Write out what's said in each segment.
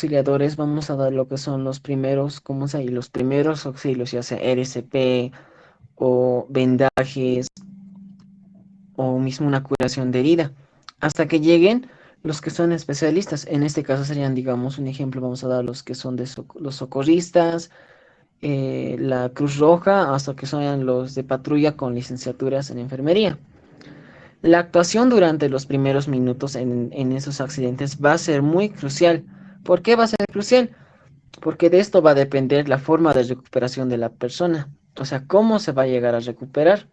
auxiliadores vamos a dar lo que son los primeros, ¿cómo se llama? Los primeros auxilios, ya sea RCP o vendajes o mismo una curación de herida, hasta que lleguen los que son especialistas. En este caso serían, digamos, un ejemplo, vamos a dar los que son de los socorristas, la Cruz Roja, hasta que son los de patrulla con licenciaturas en enfermería. La actuación durante los primeros minutos en esos accidentes va a ser muy crucial. ¿Por qué va a ser crucial? Porque de esto va a depender la forma de recuperación de la persona. O sea, cómo se va a llegar a recuperar.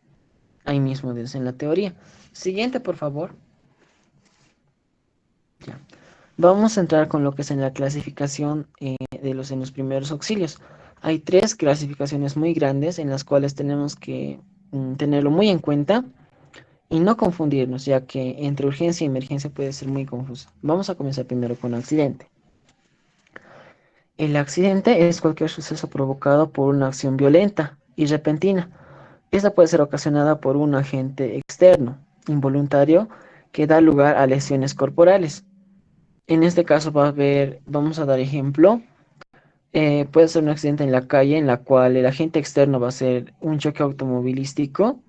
Ahí mismo desde en la teoría. Siguiente, por favor. Ya. Vamos a entrar con lo que es en la clasificación en los primeros auxilios. Hay tres clasificaciones muy grandes en las cuales tenemos que tenerlo muy en cuenta y no confundirnos, ya que entre urgencia y emergencia puede ser muy confuso. Vamos a comenzar primero con accidente. El accidente es cualquier suceso provocado por una acción violenta y repentina. Esta puede ser ocasionada por un agente externo, involuntario, que da lugar a lesiones corporales. En este caso vamos a dar ejemplo, puede ser un accidente en la calle en la cual el agente externo va a ser un choque automovilístico,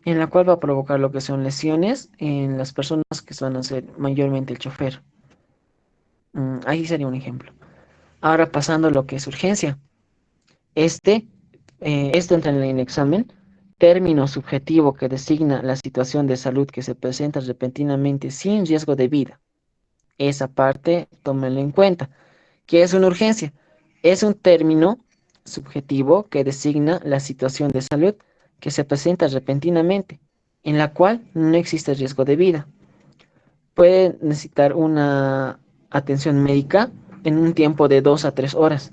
en la cual va a provocar lo que son lesiones en las personas que van a ser mayormente el chofer. Ahí sería un ejemplo. Ahora pasando a lo que es urgencia. Este, esto entra en el examen. Término subjetivo que designa la situación de salud que se presenta repentinamente sin riesgo de vida. Esa parte, tómenlo en cuenta. ¿Qué es una urgencia? Es un término subjetivo que designa la situación de salud que se presenta repentinamente, en la cual no existe riesgo de vida. Puede necesitar una atención médica en un tiempo de 2 a 3 horas.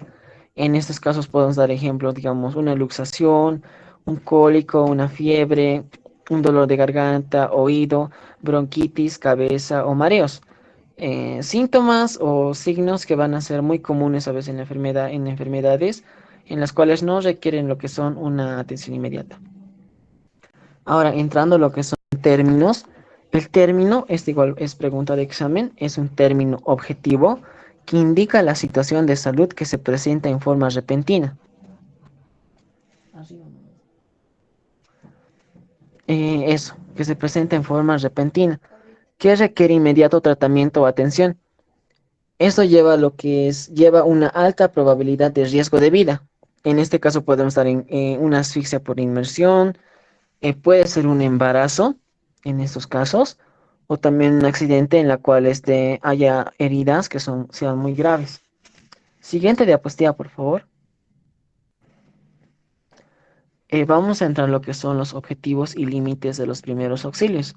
En estos casos podemos dar ejemplos, digamos, una luxación, un cólico, una fiebre, un dolor de garganta, oído, bronquitis, cabeza o mareos. Síntomas o signos que van a ser muy comunes a veces en la enfermedad, en enfermedades en las cuales no requieren lo que son una atención inmediata. Ahora, entrando a lo que son términos, el término es igual, es pregunta de examen, es un término objetivo que indica la situación de salud que se presenta en forma repentina. Eso, que se presenta en forma repentina, que requiere inmediato tratamiento o atención. Esto lleva a lo que es, lleva una alta probabilidad de riesgo de vida. En este caso podemos estar en una asfixia por inmersión, puede ser un embarazo en estos casos, o también un accidente en la cual haya heridas que sean muy graves. Siguiente diapositiva, por favor. Vamos a entrar en lo que son los objetivos y límites de los primeros auxilios.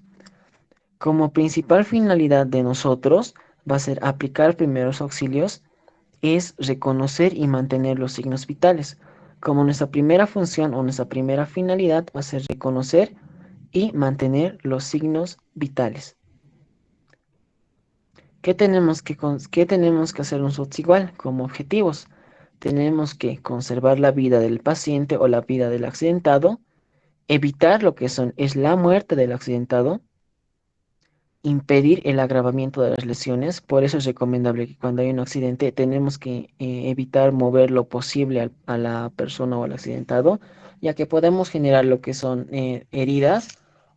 Como principal finalidad de nosotros va a ser aplicar primeros auxilios, es reconocer y mantener los signos vitales. Como nuestra primera función o nuestra primera finalidad va a ser reconocer y mantener los signos vitales. ¿Qué tenemos que hacer nosotros igual como objetivos? Tenemos que conservar la vida del paciente o la vida del accidentado, evitar lo que es la muerte del accidentado, impedir el agravamiento de las lesiones. Por eso es recomendable que cuando hay un accidente tenemos que evitar mover lo posible a la persona o al accidentado, ya que podemos generar lo que son heridas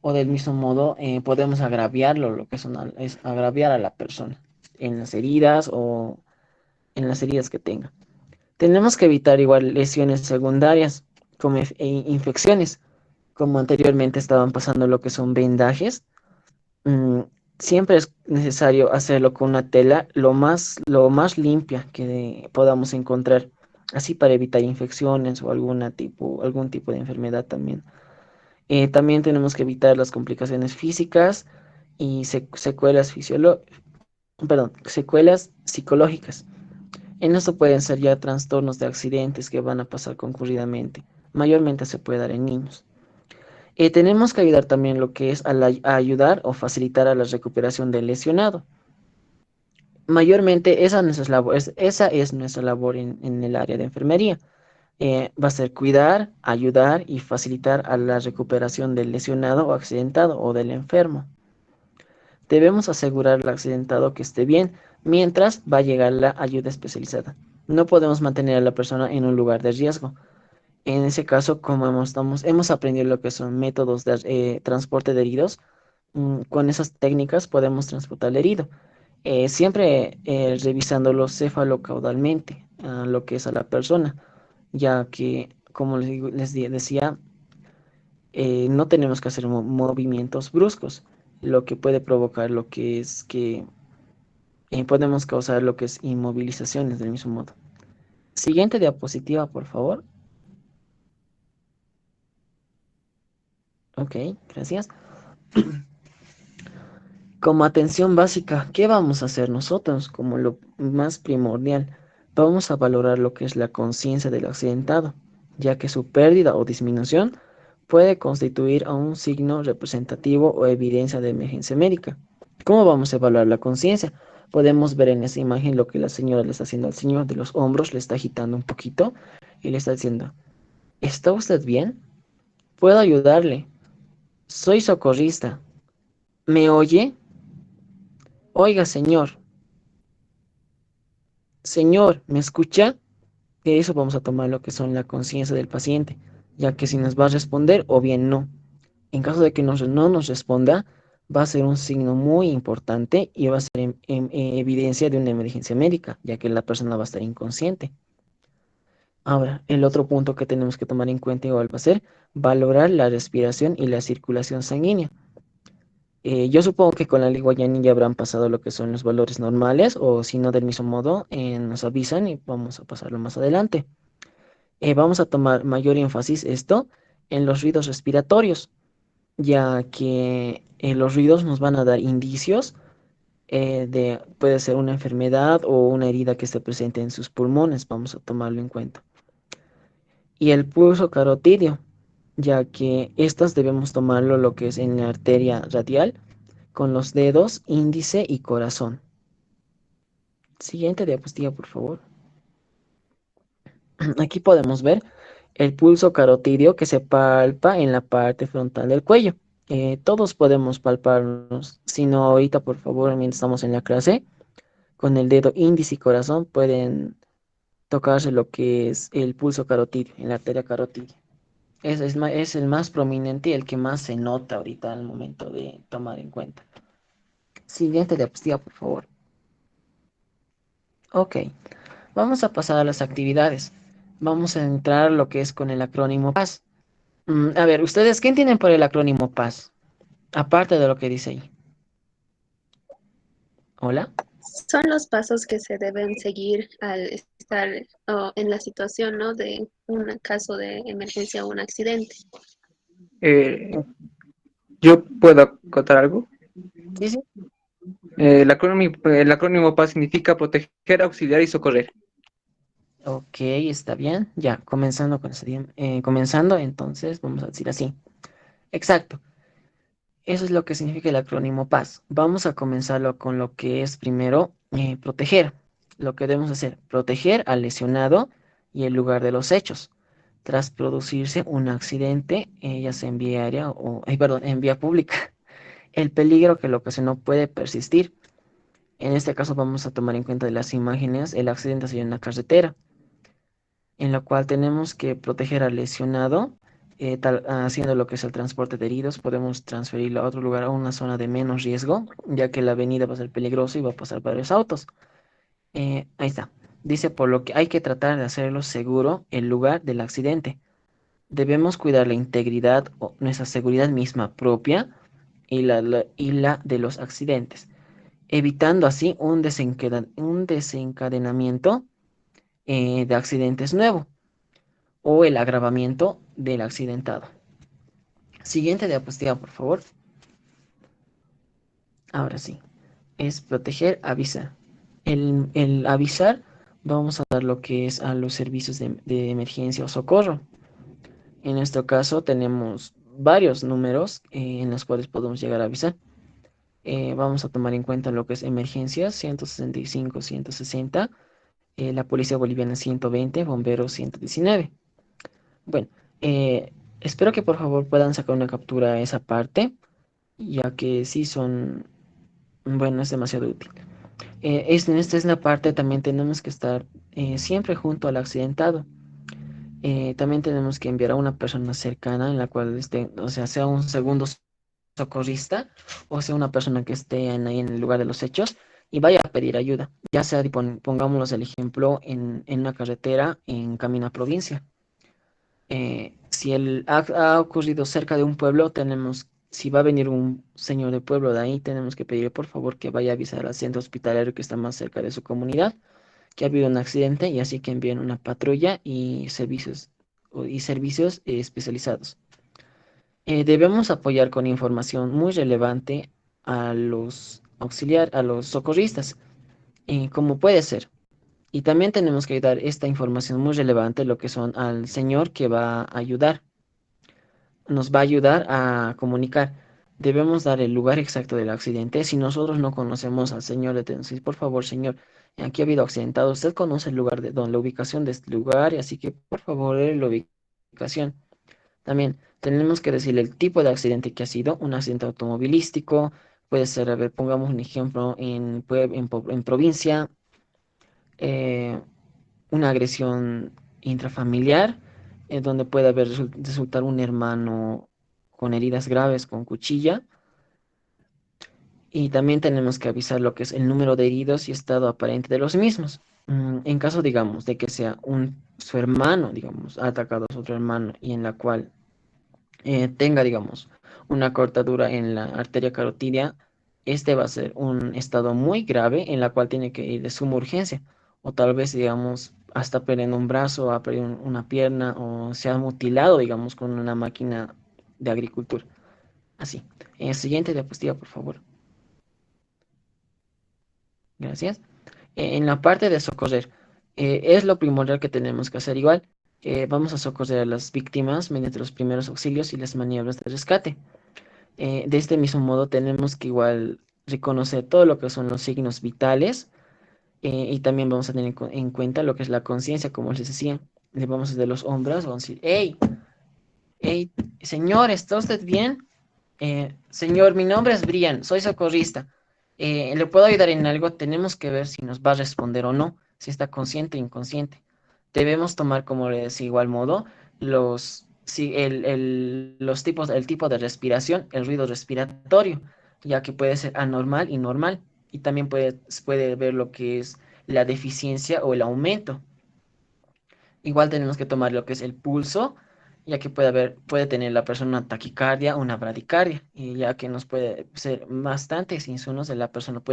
o del mismo modo podemos agraviarlo, lo que es agraviar a la persona en las heridas o en las heridas que tenga. Tenemos que evitar igual lesiones secundarias como infecciones, como anteriormente estaban pasando lo que son vendajes. mm, Siempre es necesario hacerlo con una tela lo más limpia que podamos encontrar, así para evitar infecciones o algún tipo de enfermedad también. También tenemos que evitar las complicaciones físicas y secuelas psicológicas. En esto pueden ser ya trastornos de accidentes que van a pasar concurridamente. Mayormente se puede dar en niños. Tenemos que ayudar también lo que es a ayudar o facilitar a la recuperación del lesionado. Mayormente esa es nuestra labor en el área de enfermería. Va a ser cuidar, ayudar y facilitar a la recuperación del lesionado o accidentado o del enfermo. Debemos asegurar al accidentado que esté bien, mientras va a llegar la ayuda especializada. No podemos mantener a la persona en un lugar de riesgo. En ese caso, como hemos aprendido lo que son métodos de transporte de heridos, con esas técnicas podemos transportar al herido. Siempre revisándolo cefalocaudalmente a lo que es a la persona, ya que, como decía, no tenemos que hacer movimientos bruscos, lo que puede provocar lo que es que podemos causar lo que es inmovilizaciones del mismo modo. Siguiente diapositiva, por favor. Ok, gracias. Como atención básica, ¿qué vamos a hacer nosotros como lo más primordial? Vamos a valorar lo que es la conciencia del accidentado, ya que su pérdida o disminución puede constituir a un signo representativo o evidencia de emergencia médica. ¿Cómo vamos a evaluar la conciencia? Podemos ver en esa imagen lo que la señora le está haciendo al señor de los hombros, le está agitando un poquito y le está diciendo, ¿está usted bien? ¿Puedo ayudarle? Soy socorrista. ¿Me oye? Oiga, señor. Señor, ¿me escucha? De eso vamos a tomar lo que son la conciencia del paciente, ya que si nos va a responder o bien no. En caso de que no nos responda, va a ser un signo muy importante y va a ser evidencia de una emergencia médica, ya que la persona va a estar inconsciente. Ahora, el otro punto que tenemos que tomar en cuenta igual va a ser valorar la respiración y la circulación sanguínea. Yo supongo que con la Liguayani ya habrán pasado lo que son los valores normales, o si no, del mismo modo, nos avisan y vamos a pasarlo más adelante. Vamos a tomar mayor énfasis esto en los ruidos respiratorios, ya que los ruidos nos van a dar indicios puede ser una enfermedad o una herida que esté presente en sus pulmones, vamos a tomarlo en cuenta. Y el pulso carotidio, ya que estas debemos tomarlo lo que es en la arteria radial, con los dedos índice y corazón. Siguiente diapositiva, por favor. Aquí podemos ver el pulso carotidio que se palpa en la parte frontal del cuello. Todos podemos palparnos, si no ahorita, por favor, mientras estamos en la clase, con el dedo índice y corazón pueden tocarse lo que es el pulso carotidio, en la arteria carotidia. Es el más prominente y el que más se nota ahorita al momento de tomar en cuenta. Siguiente diapositiva, por favor. Ok, vamos a pasar a las actividades. Vamos a entrar lo que es con el acrónimo PAS. A ver, ¿ustedes qué entienden por el acrónimo PAS? Aparte de lo que dice ahí. Hola. Son los pasos que se deben seguir al estar en la situación, ¿no? De un caso de emergencia o un accidente. Eh, ¿Yo puedo acotar algo? Sí, sí. El acrónimo PAS significa proteger, auxiliar y socorrer. Ok, está bien. Ya, comenzando con comenzando, entonces vamos a decir así. Exacto. Eso es lo que significa el acrónimo PAS. Vamos a comenzarlo con lo que es primero proteger. Lo que debemos hacer, proteger al lesionado y el lugar de los hechos. Tras producirse un accidente, ya sea en vía aérea perdón, en vía pública, el peligro que lo ocasionó puede persistir. En este caso vamos a tomar en cuenta de las imágenes, el accidente ha sido en una carretera, en la cual tenemos que proteger al lesionado, haciendo lo que es el transporte de heridos, podemos transferirlo a otro lugar, a una zona de menos riesgo, ya que la avenida va a ser peligrosa y va a pasar varios autos. Ahí está. Dice, por lo que hay que tratar de hacerlo seguro el lugar del accidente. Debemos cuidar la integridad o nuestra seguridad misma propia y la de los accidentes, evitando así un desencadenamiento de accidentes nuevo o el agravamiento del accidentado. Siguiente diapositiva, por favor. Ahora sí, es proteger, avisar. El avisar, vamos a dar lo que es a los servicios de emergencia o socorro. En nuestro caso tenemos varios números en los cuales podemos llegar a avisar. Vamos a tomar en cuenta lo que es emergencias 165, 160, la Policía Boliviana 120, Bomberos 119. Bueno, espero que por favor puedan sacar una captura a esa parte, ya que sí son, bueno, es demasiado útil. Esta es la parte, también tenemos que estar siempre junto al accidentado. También tenemos que enviar a una persona cercana en la cual esté, o sea, sea un segundo socorrista o sea una persona que esté ahí en el lugar de los hechos y vaya a pedir ayuda. Ya sea, pongámoslos el ejemplo, en una carretera en camino a provincia. Si ha ocurrido cerca de un pueblo, si va a venir un señor del pueblo de ahí, tenemos que pedirle por favor que vaya a avisar al centro hospitalario que está más cerca de su comunidad, que ha habido un accidente y así que envíen una patrulla y servicios especializados. Debemos apoyar con información muy relevante a los socorristas, como puede ser. Y también tenemos que dar esta información muy relevante, lo que son al señor que va a ayudar, nos va a ayudar a comunicar. Debemos dar el lugar exacto del accidente. Si nosotros no conocemos al señor, le tenemos que decir, por favor, señor, aquí ha habido accidentado. Usted conoce el lugar la ubicación de este lugar, y así que por favor, dé la ubicación. También tenemos que decirle el tipo de accidente que ha sido, un accidente automovilístico, puede ser, a ver, pongamos un ejemplo, en provincia, eh, una agresión intrafamiliar, donde puede haber resultar un hermano con heridas graves con cuchilla. Y también tenemos que avisar lo que es el número de heridos y estado aparente de los mismos. En caso, digamos, de que sea su hermano, digamos, ha atacado a su otro hermano y en la cual tenga, digamos, una cortadura en la arteria carotidia, este va a ser un estado muy grave en la cual tiene que ir de suma urgencia. O tal vez, digamos, hasta perdiendo un brazo, ha perdido una pierna o se ha mutilado, digamos, con una máquina de agricultura. Así. Siguiente diapositiva, por favor. Gracias. En la parte de socorrer, es lo primordial que tenemos que hacer igual. Vamos a socorrer a las víctimas mediante los primeros auxilios y las maniobras de rescate. De este mismo modo tenemos que igual reconocer todo lo que son los signos vitales, y también vamos a tener en cuenta lo que es la conciencia, como les decía. Le vamos a de los hombros, vamos a decir, hey, hey, señor, ¿está usted bien? Señor, mi nombre es Brian, soy socorrista. ¿Le puedo ayudar en algo? Tenemos que ver si nos va a responder o no, si está consciente o inconsciente. Debemos tomar, como le decía, igual modo, el tipo de respiración, el ruido respiratorio, ya que puede ser anormal y normal. Y también puede ver lo que es la deficiencia o el aumento. Igual tenemos que tomar lo que es el pulso, ya que puede tener la persona una taquicardia, una bradicardia, y ya que nos puede ser bastantes insumos de la persona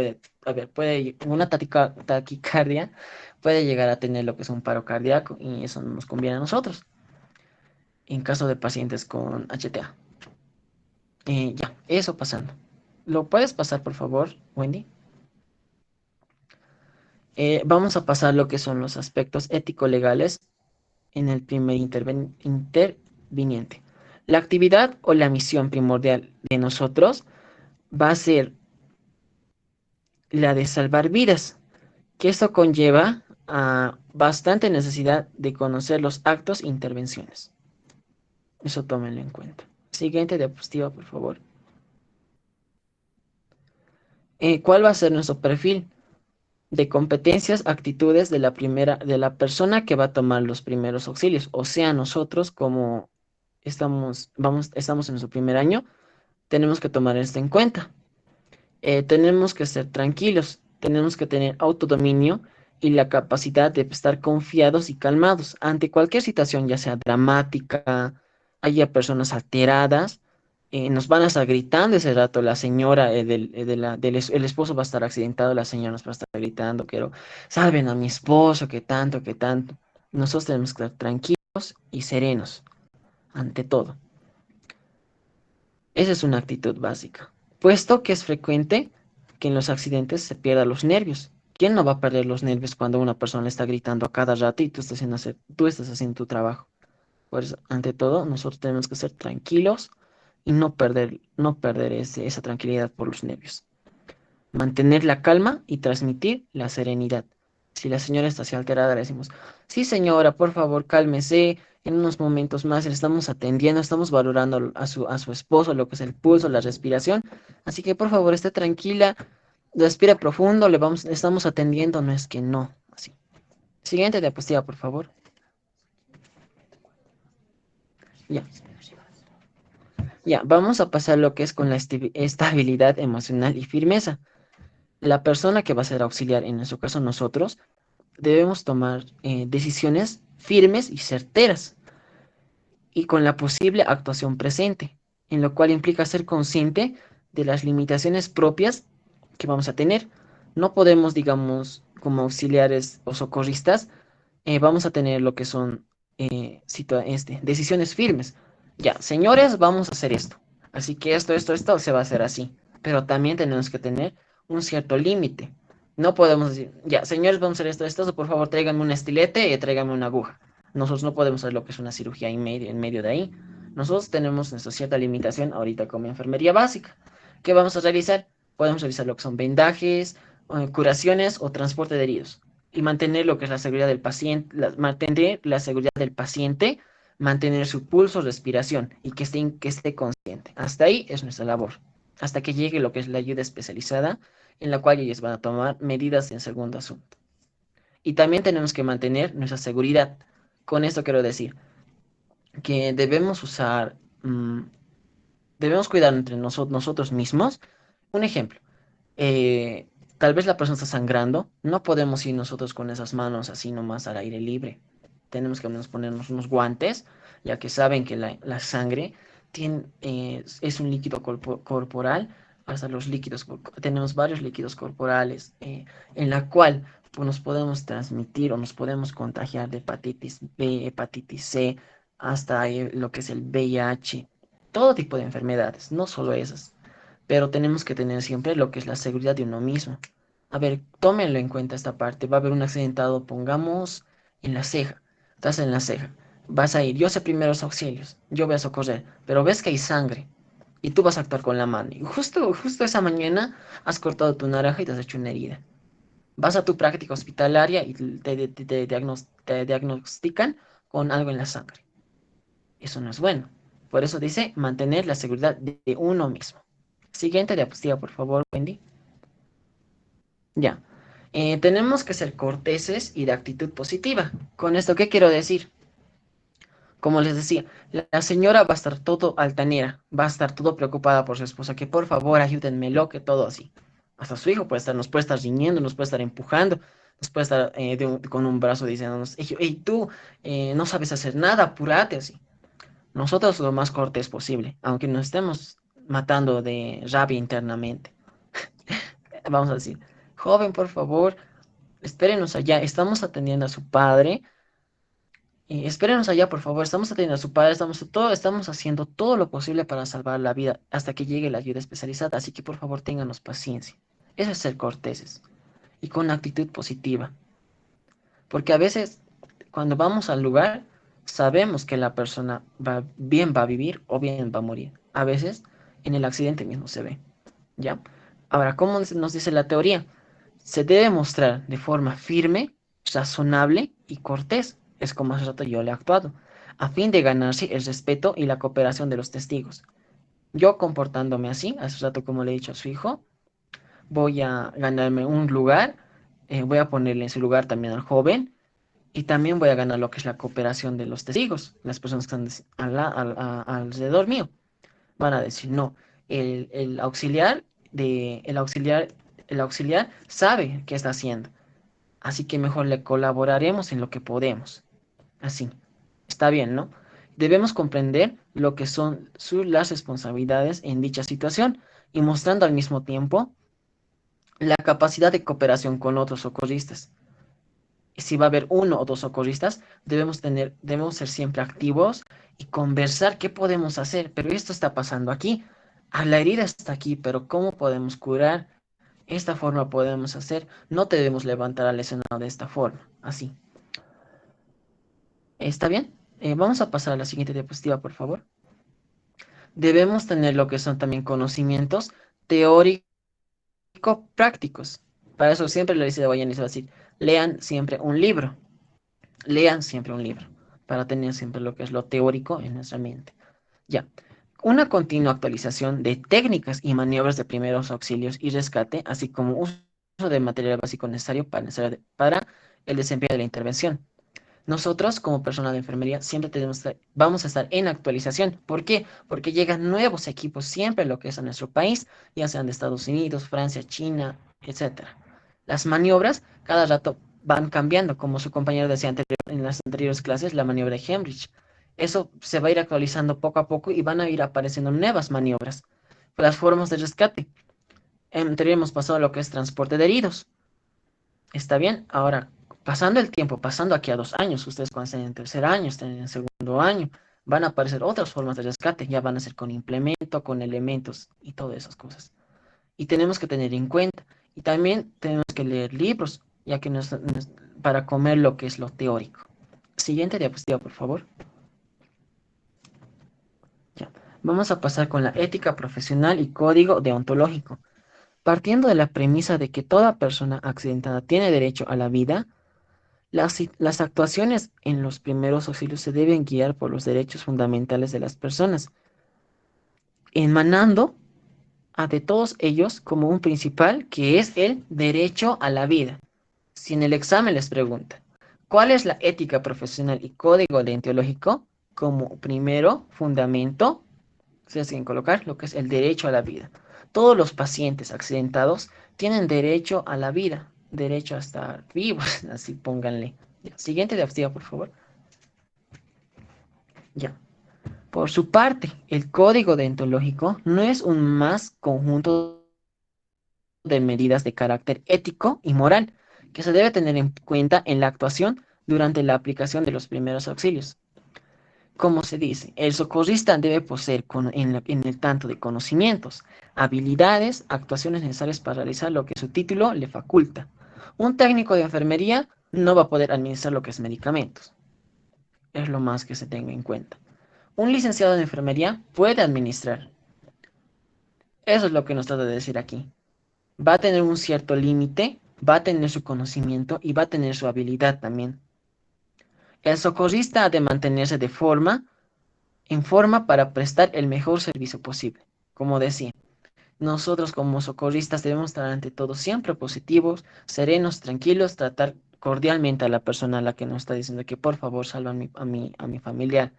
una taquicardia puede llegar a tener lo que es un paro cardíaco, y eso no nos conviene a nosotros, en caso de pacientes con HTA. Ya, eso pasando. ¿Lo puedes pasar, por favor, Wendy? Vamos a pasar lo que son los aspectos ético-legales en el primer interviniente. La actividad o la misión primordial de nosotros va a ser la de salvar vidas, que esto conlleva a bastante necesidad de conocer los actos e intervenciones. Eso tómenlo en cuenta. Siguiente diapositiva, por favor. ¿Cuál va a ser nuestro perfil de competencias, actitudes de la persona que va a tomar los primeros auxilios? O sea, nosotros como estamos en nuestro primer año, tenemos que tomar esto en cuenta. Tenemos que ser tranquilos, tenemos que tener autodominio y la capacidad de estar confiados y calmados ante cualquier situación, ya sea dramática, haya personas alteradas. Nos van a estar gritando ese rato, la señora, el esposo va a estar accidentado, la señora nos va a estar gritando, quiero, salven a mi esposo, que tanto, que tanto. Nosotros tenemos que estar tranquilos y serenos ante todo. Esa es una actitud básica, puesto que es frecuente que en los accidentes se pierdan los nervios. ¿Quién no va a perder los nervios cuando una persona le está gritando a cada rato y tú estás haciendo tu trabajo? Pues, ante todo, nosotros tenemos que ser tranquilos y no perder esa tranquilidad por los nervios. Mantener la calma y transmitir la serenidad. Si la señora está así alterada, le decimos, sí señora, por favor, cálmese. En unos momentos más le estamos atendiendo, estamos valorando a su esposo, lo que es el pulso, la respiración. Así que por favor, esté tranquila. Respira profundo, le estamos atendiendo, no es que no. Así. Siguiente diapositiva, por favor. Ya. Ya, vamos a pasar lo que es con la estabilidad emocional y firmeza. La persona que va a ser auxiliar, en nuestro caso nosotros, debemos tomar decisiones firmes y certeras y con la posible actuación presente, en lo cual implica ser consciente de las limitaciones propias que vamos a tener. No podemos, digamos, como auxiliares o socorristas, vamos a tener lo que son decisiones firmes. Ya, señores, vamos a hacer esto. Así que esto se va a hacer así. Pero también tenemos que tener un cierto límite. No podemos decir, ya, señores, vamos a hacer esto, por favor, tráiganme un estilete y tráiganme una aguja. Nosotros no podemos hacer lo que es una cirugía en medio de ahí. Nosotros tenemos nuestra cierta limitación ahorita como enfermería básica. ¿Qué vamos a realizar? Podemos realizar lo que son vendajes, curaciones o transporte de heridos y mantener lo que es la seguridad del paciente, mantener la seguridad del paciente, mantener su pulso, respiración y que esté consciente. Hasta ahí es nuestra labor, hasta que llegue lo que es la ayuda especializada, en la cual ellos van a tomar medidas en segundo asunto. Y también tenemos que mantener nuestra seguridad. Con esto quiero decir que debemos usar, debemos cuidar entre nosotros mismos. Un ejemplo, eh, tal vez la persona está sangrando, no podemos ir nosotros con esas manos así nomás al aire libre. Tenemos que al menos ponernos unos guantes, ya que saben que la sangre es un líquido corporal, hasta los líquidos, tenemos varios líquidos corporales, en la cual pues, nos podemos transmitir o nos podemos contagiar de hepatitis B, hepatitis C, hasta lo que es el VIH, todo tipo de enfermedades, no solo esas, pero tenemos que tener siempre lo que es la seguridad de uno mismo. A ver, tómenlo en cuenta esta parte. Va a haber un accidentado, pongamos en la ceja. Estás en la ceja. Vas a ir, yo sé primeros auxilios, yo voy a socorrer, pero ves que hay sangre y tú vas a actuar con la mano. Y justo esa mañana has cortado tu naranja y te has hecho una herida. Vas a tu práctica hospitalaria y te diagnostican con algo en la sangre. Eso no es bueno. Por eso dice mantener la seguridad de uno mismo. Siguiente diapositiva, por favor, Wendy. Ya. Tenemos que ser corteses y de actitud positiva. ¿Con esto qué quiero decir? Como les decía, la señora va a estar todo altanera, va a estar todo preocupada por su esposa, que por favor ayúdenmelo, que todo así. Hasta su hijo nos puede estar riñendo, nos puede estar empujando, nos puede estar con un brazo diciéndonos, hey, tú no sabes hacer nada, apúrate así. Nosotros lo más cortés posible, aunque nos estemos matando de rabia internamente. Vamos a decir, joven, por favor, espérenos allá, estamos atendiendo a su padre. Espérenos allá, por favor, estamos atendiendo a su padre, estamos haciendo todo lo posible para salvar la vida hasta que llegue la ayuda especializada, así que por favor ténganos paciencia. Eso es ser corteses y con una actitud positiva, porque a veces cuando vamos al lugar sabemos que la persona bien va a vivir o bien va a morir. A veces en el accidente mismo se ve, ¿ya? Ahora, ¿cómo nos dice la teoría? Se debe mostrar de forma firme, razonable y cortés, es como hace rato yo le he actuado, a fin de ganarse el respeto y la cooperación de los testigos. Yo comportándome así, hace rato como le he dicho a su hijo, voy a ganarme un lugar, voy a ponerle en su lugar también al joven y también voy a ganar lo que es la cooperación de los testigos, las personas que están alrededor mío. Van a decir, no, el auxiliar el auxiliar sabe qué está haciendo. Así que mejor le colaboraremos en lo que podemos. Así. Está bien, ¿no? Debemos comprender lo que son las responsabilidades en dicha situación y mostrando al mismo tiempo la capacidad de cooperación con otros socorristas. Si va a haber uno o dos socorristas, debemos ser siempre activos y conversar qué podemos hacer. Pero esto está pasando aquí. La herida está aquí, pero ¿cómo podemos curar? Esta forma podemos hacer. No debemos levantar al lesionado de esta forma. Así. ¿Está bien? Vamos a pasar a la siguiente diapositiva, por favor. Debemos tener lo que son también conocimientos teórico-prácticos. Para eso siempre le dice de Guayanis va a decir, lean siempre un libro. Lean siempre un libro. Para tener siempre lo que es lo teórico en nuestra mente. Ya. Una continua actualización de técnicas y maniobras de primeros auxilios y rescate, así como uso de material básico necesario para el desempeño de la intervención. Nosotros, como personal de enfermería, siempre vamos a estar en actualización. ¿Por qué? Porque llegan nuevos equipos siempre lo que es a nuestro país, ya sean de Estados Unidos, Francia, China, etcétera. Las maniobras cada rato van cambiando, como su compañero decía en las anteriores clases, la maniobra de Hemrich. Eso se va a ir actualizando poco a poco y van a ir apareciendo nuevas maniobras. Las formas de rescate. Anterior hemos pasado a lo que es transporte de heridos. Está bien, ahora, pasando el tiempo, pasando aquí a 2 años, ustedes cuando estén en tercer año, estén en segundo año, van a aparecer otras formas de rescate, ya van a ser con implemento, con elementos y todas esas cosas. Y tenemos que tener en cuenta, y también tenemos que leer libros, ya que para comer lo que es lo teórico. Siguiente diapositiva, por favor. Ya. Vamos a pasar con la ética profesional y código deontológico. Partiendo de la premisa de que toda persona accidentada tiene derecho a la vida, las actuaciones en los primeros auxilios se deben guiar por los derechos fundamentales de las personas, emanando de todos ellos como un principal que es el derecho a la vida. Si en el examen les pregunta, ¿cuál es la ética profesional y código deontológico? Como primero fundamento, se siguen colocar lo que es el derecho a la vida. Todos los pacientes accidentados tienen derecho a la vida, derecho a estar vivos, así pónganle. Ya. Siguiente diapositiva, por favor. Ya. Por su parte, el código deontológico no es un más conjunto de medidas de carácter ético y moral que se debe tener en cuenta en la actuación durante la aplicación de los primeros auxilios. Como se dice, el socorrista debe poseer en el tanto de conocimientos, habilidades, actuaciones necesarias para realizar lo que su título le faculta. Un técnico de enfermería no va a poder administrar lo que es medicamentos. Es lo más que se tenga en cuenta. Un licenciado en enfermería puede administrar. Eso es lo que nos trata de decir aquí. Va a tener un cierto límite, va a tener su conocimiento y va a tener su habilidad también. El socorrista ha de mantenerse en forma para prestar el mejor servicio posible. Como decía, nosotros como socorristas debemos estar ante todo siempre positivos, serenos, tranquilos, tratar cordialmente a la persona a la que nos está diciendo que por favor salva a mi familiar.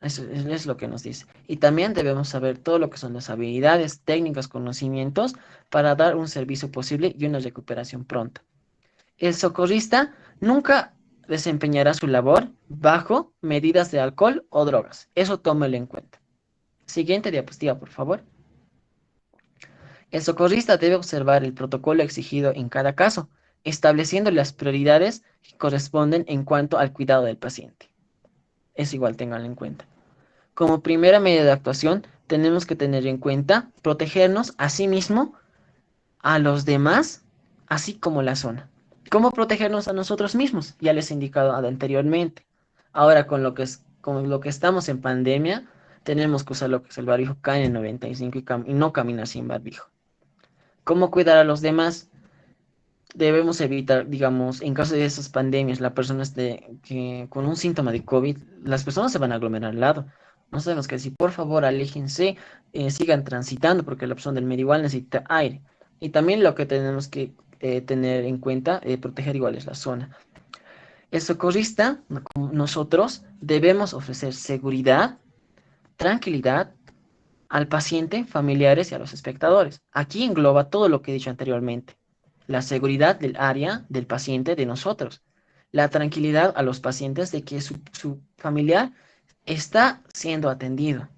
Eso es lo que nos dice. Y también debemos saber todo lo que son las habilidades, técnicas, conocimientos para dar un servicio posible y una recuperación pronta. El socorrista nunca desempeñará su labor bajo medidas de alcohol o drogas. Eso tómelo en cuenta. Siguiente diapositiva, por favor. El socorrista debe observar el protocolo exigido en cada caso, estableciendo las prioridades que corresponden en cuanto al cuidado del paciente. Es igual, ténganlo en cuenta. Como primera medida de actuación, tenemos que tener en cuenta protegernos a sí mismo, a los demás, así como la zona. ¿Cómo protegernos a nosotros mismos? Ya les he indicado anteriormente. Ahora con lo que estamos en pandemia, tenemos que usar lo que es el barbijo KN95 y no caminar sin barbijo. ¿Cómo cuidar a los demás? Debemos evitar, digamos, en caso de esas pandemias, la persona que con un síntoma de COVID, las personas se van a aglomerar al lado. No sabemos que decir, por favor, aléjense, sigan transitando, porque la persona del medio igual necesita aire. Y también lo que tenemos que tener en cuenta, proteger igual es la zona. El socorrista, como nosotros, debemos ofrecer seguridad, tranquilidad al paciente, familiares y a los espectadores. Aquí engloba todo lo que he dicho anteriormente. La seguridad del área, del paciente, de nosotros. La tranquilidad a los pacientes de que su familiar está siendo atendido.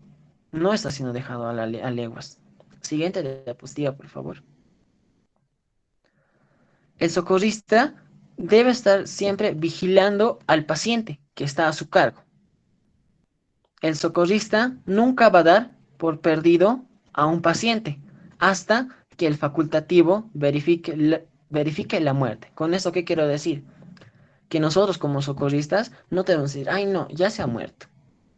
No está siendo dejado a leguas. Siguiente diapositiva, por favor. El socorrista debe estar siempre vigilando al paciente que está a su cargo. El socorrista nunca va a dar por perdido a un paciente hasta que el facultativo verifique la muerte. ¿Con eso qué quiero decir? Que nosotros como socorristas no debemos decir, ay no, ya se ha muerto.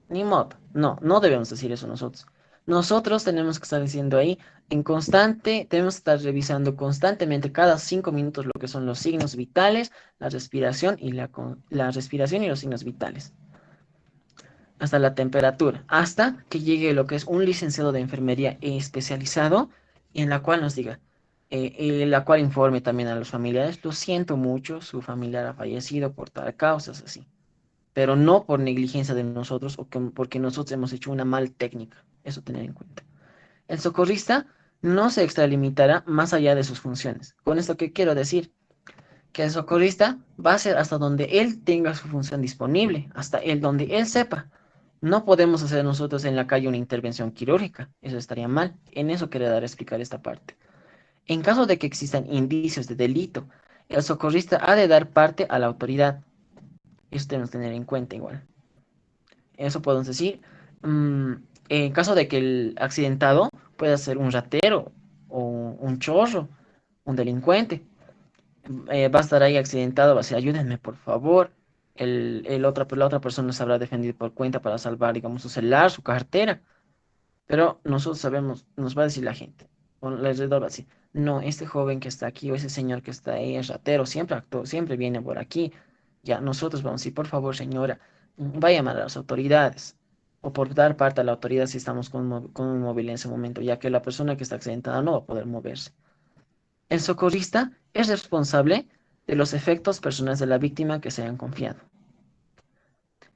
Ni modo. No, no debemos decir eso nosotros. Nosotros tenemos que estar diciendo ahí en constante, tenemos que estar revisando constantemente cada 5 minutos lo que son los signos vitales, la respiración y la respiración y los signos vitales. hasta la temperatura, hasta que llegue lo que es un licenciado de enfermería especializado, en la cual nos diga, en la cual informe también a los familiares, lo siento mucho, su familiar ha fallecido por tal causas así, pero no por negligencia de nosotros o porque nosotros hemos hecho una mal técnica, eso tener en cuenta. El socorrista no se extralimitará más allá de sus funciones. ¿Con esto qué quiero decir? Que el socorrista va a ser hasta donde él tenga su función disponible, hasta el donde él sepa. No podemos hacer nosotros en la calle una intervención quirúrgica, eso estaría mal. En eso quería dar a explicar esta parte. En caso de que existan indicios de delito, el socorrista ha de dar parte a la autoridad. Eso tenemos que tener en cuenta igual. Eso podemos decir. mm, en caso de que el accidentado pueda ser un ratero o un chorro, un delincuente, va a estar ahí accidentado, va a decir, ayúdenme por favor. La otra persona se habrá defendido por cuenta para salvar, digamos, su celular, su cartera. Pero nosotros sabemos, nos va a decir la gente, o alrededor va a decir, no, este joven que está aquí o ese señor que está ahí es ratero, siempre actuó, siempre viene por aquí. Ya, nosotros vamos a decir, por favor, señora, va a llamar a las autoridades o por dar parte a la autoridad si estamos con un móvil en ese momento, ya que la persona que está accidentada no va a poder moverse. El socorrista es responsable de los efectos personales de la víctima que se hayan confiado.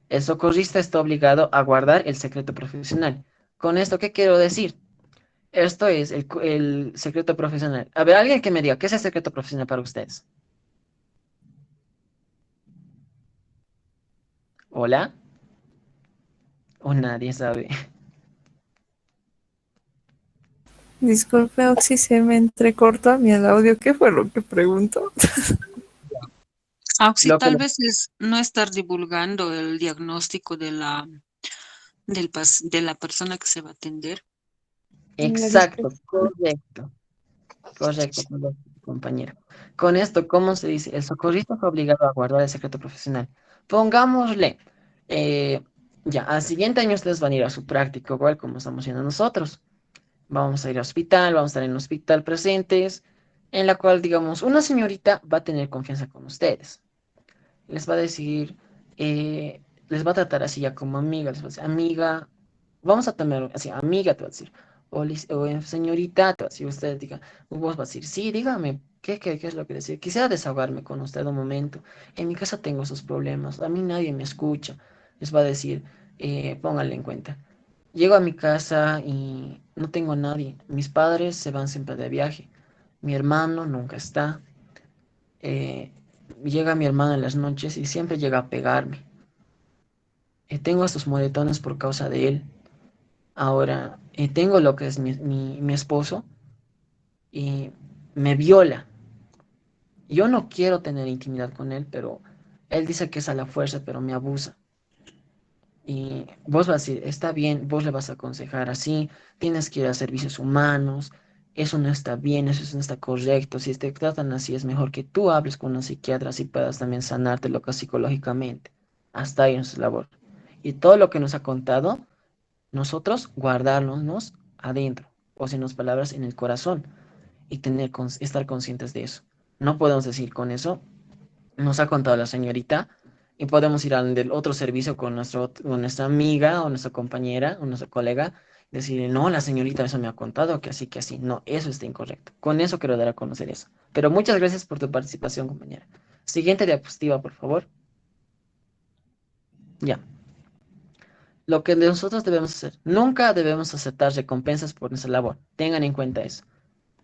El socorrista está obligado a guardar el secreto profesional. ¿Con esto qué quiero decir? Esto es el secreto profesional. A ver, alguien que me diga, ¿qué es el secreto profesional para ustedes? ¿Hola? O nadie sabe. Disculpe, Oxy, se me entrecortó a mí el audio. ¿Qué fue lo que preguntó? Auxi, Lo que, tal vez es no estar divulgando el diagnóstico de de la persona que se va a atender. La exacto, disposición. correcto. Correcto, compañero. Con esto, ¿cómo se dice? El socorrista fue obligado a guardar el secreto profesional. Pongámosle, eh, ya, al siguiente año ustedes van a ir a su práctica, igual como estamos haciendo nosotros. Vamos a ir al hospital, vamos a estar en el hospital presentes, en la cual, digamos, una señorita va a tener confianza con ustedes. Les va a decir, les va a tratar así ya como amiga, les va a decir, amiga, vamos a tomar así, amiga, te va a decir, o señorita, te va a decir, usted diga, vos va a decir, sí, dígame, ¿qué es lo que decir? Quisiera desahogarme con usted un momento. En mi casa tengo esos problemas, a mí nadie me escucha. Les va a decir, pónganle en cuenta. Llego a mi casa y no tengo a nadie. Mis padres se van siempre de viaje. Mi hermano nunca está. Eh, llega mi hermano en las noches y siempre llega a pegarme. Tengo estos moretones por causa de él. Ahora, tengo lo que es mi esposo y me viola. Yo no quiero tener intimidad con él, pero él dice que es a la fuerza, pero me abusa. Y vos vas a decir, está bien, vos le vas a aconsejar así, tienes que ir a servicios humanos, eso no está bien, eso no está correcto, si te tratan así es mejor que tú hables con un psiquiatra así puedas también sanarte lo que psicológicamente. Hasta ahí en su labor. Y todo lo que nos ha contado, nosotros guardárnoslos adentro, o sin las palabras en el corazón, y estar conscientes de eso. No podemos decir con eso, nos ha contado la señorita y podemos ir al del otro servicio con nuestra amiga o nuestra compañera o nuestra colega, decirle, no, la señorita eso me ha contado, que así, no, eso está incorrecto. Con eso quiero dar a conocer eso. Pero muchas gracias por tu participación, compañera. Siguiente diapositiva, por favor. Ya. Lo que nosotros debemos hacer, nunca debemos aceptar recompensas por nuestra labor. Tengan en cuenta eso.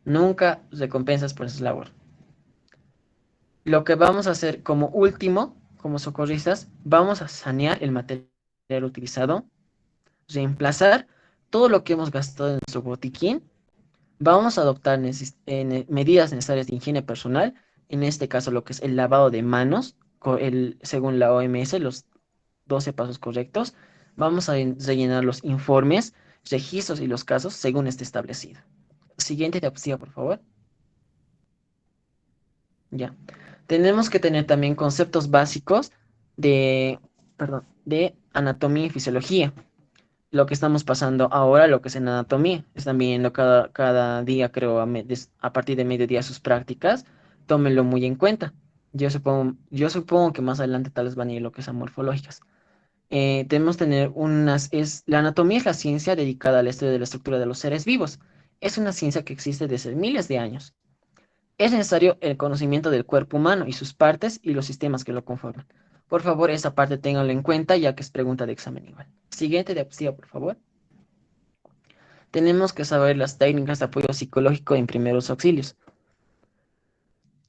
Nunca recompensas por nuestra labor. Lo que vamos a hacer como último, como socorristas, vamos a sanear el material utilizado, reemplazar todo lo que hemos gastado en nuestro botiquín, vamos a adoptar medidas necesarias de higiene personal, en este caso lo que es el lavado de manos, según la OMS, los 12 pasos correctos, vamos a rellenar los informes, registros y los casos según esté establecido. Siguiente diapositiva, por favor. Ya. Tenemos que tener también conceptos básicos de, perdón, de anatomía y fisiología. Lo que estamos pasando ahora, lo que es en anatomía. Están viendo cada día, creo, a partir de mediodía sus prácticas. Tómenlo muy en cuenta. Yo supongo que más adelante tal vez van a ir lo que son morfológicas. debemos tener la anatomía es la ciencia dedicada al estudio de la estructura de los seres vivos. Es una ciencia que existe desde miles de años. Es necesario el conocimiento del cuerpo humano y sus partes y los sistemas que lo conforman. Por favor, esa parte ténganlo en cuenta ya que es pregunta de examen igual. Siguiente diapositiva, por favor. Tenemos que saber las técnicas de apoyo psicológico en primeros auxilios.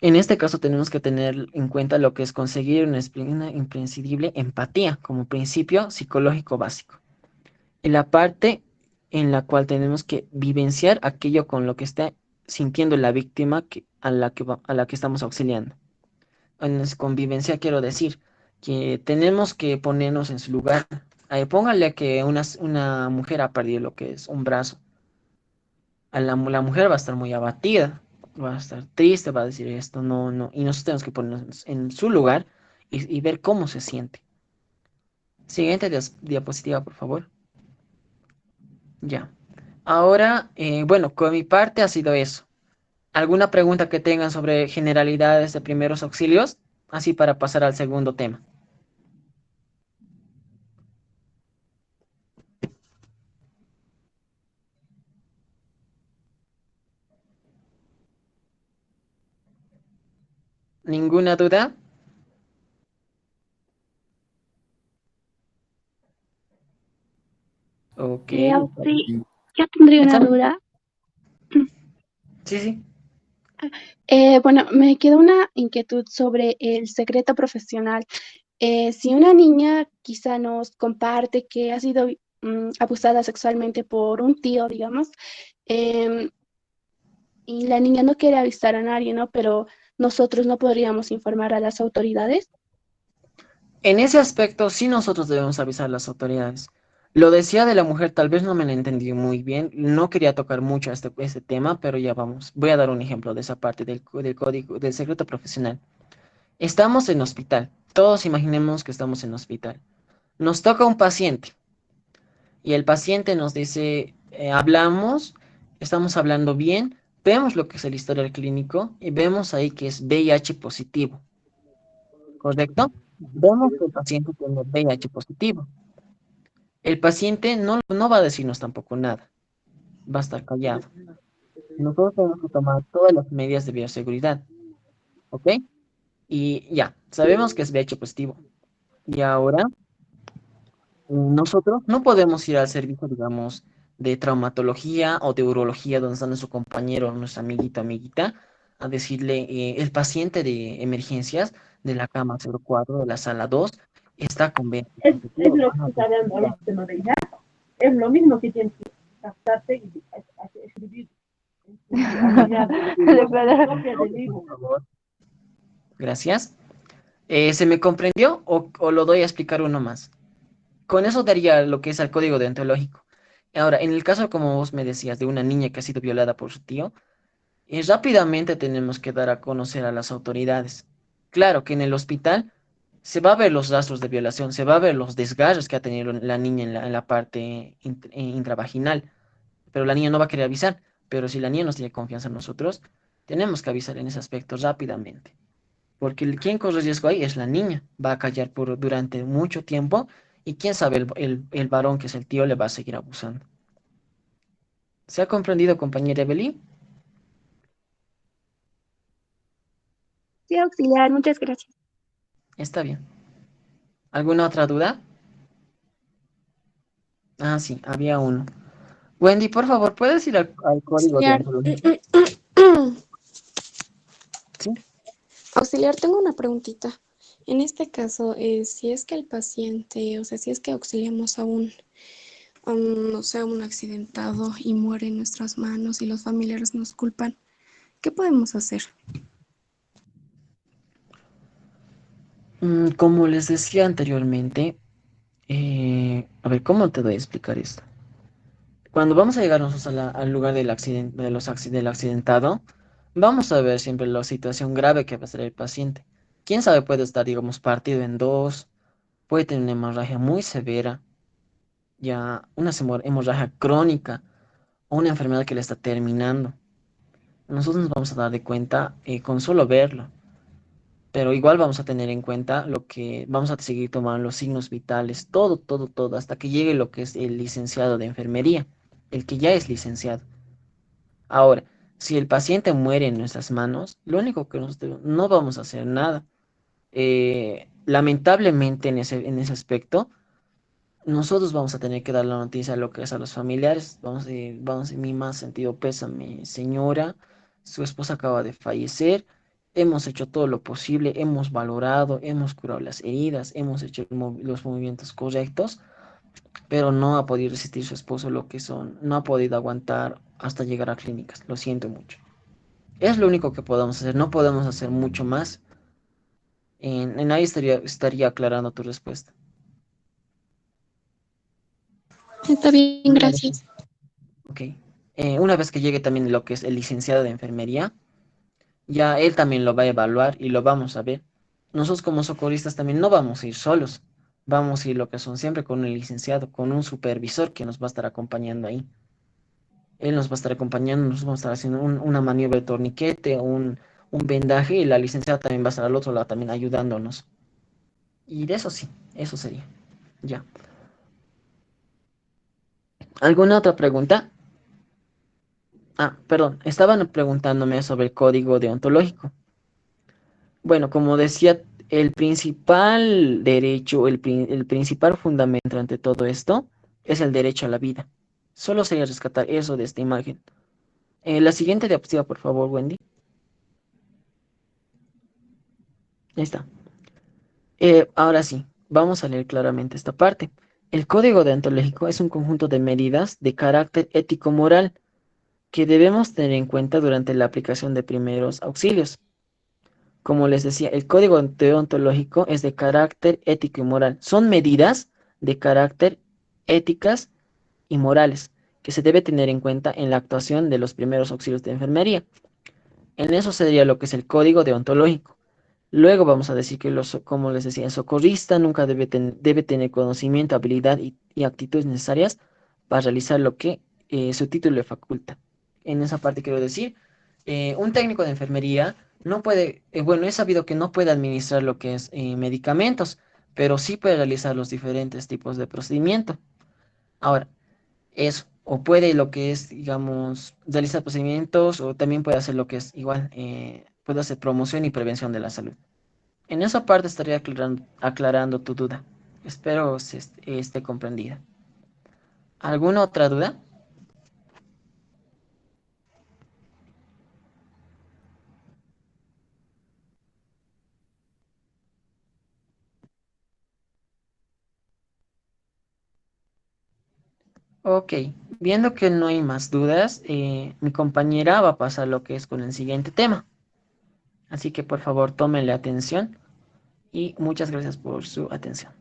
En este caso tenemos que tener en cuenta lo que es conseguir una imprescindible empatía como principio psicológico básico. En la parte en la cual tenemos que vivenciar aquello con lo que está sintiendo la víctima a la que estamos auxiliando. Con vivencia quiero decir que tenemos que ponernos en su lugar. Póngale que una mujer ha perdido lo que es un brazo. La mujer va a estar muy abatida, va a estar triste, va a decir esto, no, no, y nosotros tenemos que ponernos en su lugar y ver cómo se siente. Siguiente diapositiva, por favor. Ya. Ahora, bueno, con mi parte ha sido eso. ¿Alguna pregunta que tengan sobre generalidades de primeros auxilios? Así para pasar al segundo tema. ¿Ninguna duda? Ok. Sí, yo tendría una ¿Está? duda. Sí, sí. Bueno, me queda una inquietud sobre el secreto profesional. Si una niña quizá nos comparte que ha sido abusada sexualmente por un tío, digamos, em, y la niña no quiere avisar a nadie, ¿no? Pero nosotros no podríamos informar a las autoridades. En ese aspecto, sí nosotros debemos avisar a las autoridades. Lo decía de la mujer, tal vez no me lo entendí muy bien. No quería tocar mucho este tema, pero ya vamos. Voy a dar un ejemplo de esa parte del código, del secreto profesional. Estamos en hospital. Todos imaginemos que estamos en hospital. Nos toca un paciente y el paciente nos dice, hablamos, estamos hablando bien, vemos lo que es el historial clínico y vemos ahí que es VIH positivo, ¿correcto? Vemos que el paciente tiene VIH positivo. El paciente no va a decirnos tampoco nada, va a estar callado. Nosotros tenemos que tomar todas las medidas de bioseguridad, ¿ok? Y ya, sabemos que es VIH positivo. Y ahora nosotros no podemos ir al servicio, digamos, de traumatología o de urología donde está nuestro compañero, nuestra amiguita, a decirle, el paciente de emergencias de la cama 04 de la sala 2 está con VIH Es positivo. lo que está dando el sistema de ya. Es lo mismo que tienes que captarte y escribir copia del libro. Por favor. Gracias. ¿Se me comprendió o lo doy a explicar uno más? Con eso daría lo que es el código deontológico. Ahora, en el caso, como vos me decías, de una niña que ha sido violada por su tío, rápidamente tenemos que dar a conocer a las autoridades. Claro que en el hospital se va a ver los rastros de violación, se va a ver los desgarros que ha tenido la niña en la parte intravaginal, pero la niña no va a querer avisar. Pero si la niña nos tiene confianza en nosotros, tenemos que avisar en ese aspecto rápidamente. Porque quien corre riesgo ahí es la niña. Va a callar durante mucho tiempo y quién sabe, el varón que es el tío le va a seguir abusando. ¿Se ha comprendido, compañera Evelyn? Sí, auxiliar, muchas gracias. Está bien. ¿Alguna otra duda? Ah, sí, había uno. Wendy, por favor, ¿puedes ir al código de Auxiliar, ontología? Sí. auxiliar, tengo una preguntita. En este caso, si es que el paciente, o sea, si es que auxiliamos no sé, a un accidentado y muere en nuestras manos y los familiares nos culpan, ¿qué podemos hacer? Como les decía anteriormente, a ver, ¿cómo te doy a explicar esto? Cuando vamos a llegar nosotros al lugar del accidente, del accidentado, vamos a ver siempre la situación grave que va a ser el paciente. Quién sabe, puede estar, digamos, partido en dos, puede tener una hemorragia muy severa, ya una hemorragia crónica o una enfermedad que le está terminando. Nosotros nos vamos a dar de cuenta con solo verlo. pero igual vamos a tener en cuenta lo que vamos a seguir tomando los signos vitales, todo, todo, todo, hasta que llegue lo que es el licenciado de enfermería, el que ya es licenciado. Ahora, si el paciente muere en nuestras manos, lo único que nosotros no vamos a hacer nada. Lamentablemente en ese aspecto, nosotros vamos a tener que dar la noticia a lo que es a los familiares. Vamos en mi más sentido pésame, señora, su esposa acaba de fallecer. Hemos hecho todo lo posible, hemos valorado, hemos curado las heridas, hemos hecho los movimientos correctos, pero no ha podido resistir su esposo lo que son, no ha podido aguantar hasta llegar a clínicas. Lo siento mucho. Es lo único que podemos hacer, no podemos hacer mucho más. En ahí estaría aclarando tu respuesta. Está bien, Una vez, gracias. ok. Una vez que llegue también lo que es el licenciado de enfermería, ya él también lo va a evaluar y lo vamos a ver. Nosotros como socorristas también no vamos a ir solos. Vamos a ir lo que son siempre con un licenciado, con un supervisor que nos va a estar acompañando ahí. Él nos va a estar acompañando, nos vamos a estar haciendo una maniobra de torniquete, un vendaje y la licenciada también va a estar al otro lado también ayudándonos. Y de eso sí, eso sería. Ya. ¿Alguna otra pregunta? Ah, perdón, estaban preguntándome sobre el código deontológico. Bueno, como decía, el principal derecho, el principal fundamento ante todo esto es el derecho a la vida. Solo sería rescatar eso de esta imagen. La siguiente diapositiva, por favor, Wendy. Ahí está. Ahora sí, vamos a leer claramente esta parte. El código deontológico es un conjunto de medidas de carácter ético-moral que debemos tener en cuenta durante la aplicación de primeros auxilios. Como les decía, el código deontológico es de carácter ético y moral. Son medidas de carácter éticas y morales que se debe tener en cuenta en la actuación de los primeros auxilios de enfermería. En eso sería lo que es el código deontológico. Luego vamos a decir que, como les decía, el socorrista nunca debe tener conocimiento, habilidad y actitudes necesarias para realizar lo que su título le faculta. En esa parte quiero decir, un técnico de enfermería no puede, bueno, es sabido que no puede administrar lo que es medicamentos, pero sí puede realizar los diferentes tipos de procedimiento. Ahora, eso, o puede lo que es, digamos, realizar procedimientos, o también puede hacer lo que es igual, puede hacer promoción y prevención de la salud. En esa parte estaría aclarando tu duda. Espero esté comprendida. ¿Alguna otra duda? Ok, viendo que no hay más dudas, mi compañera va a pasar lo que es con el siguiente tema. Así que por favor tómenle atención y muchas gracias por su atención.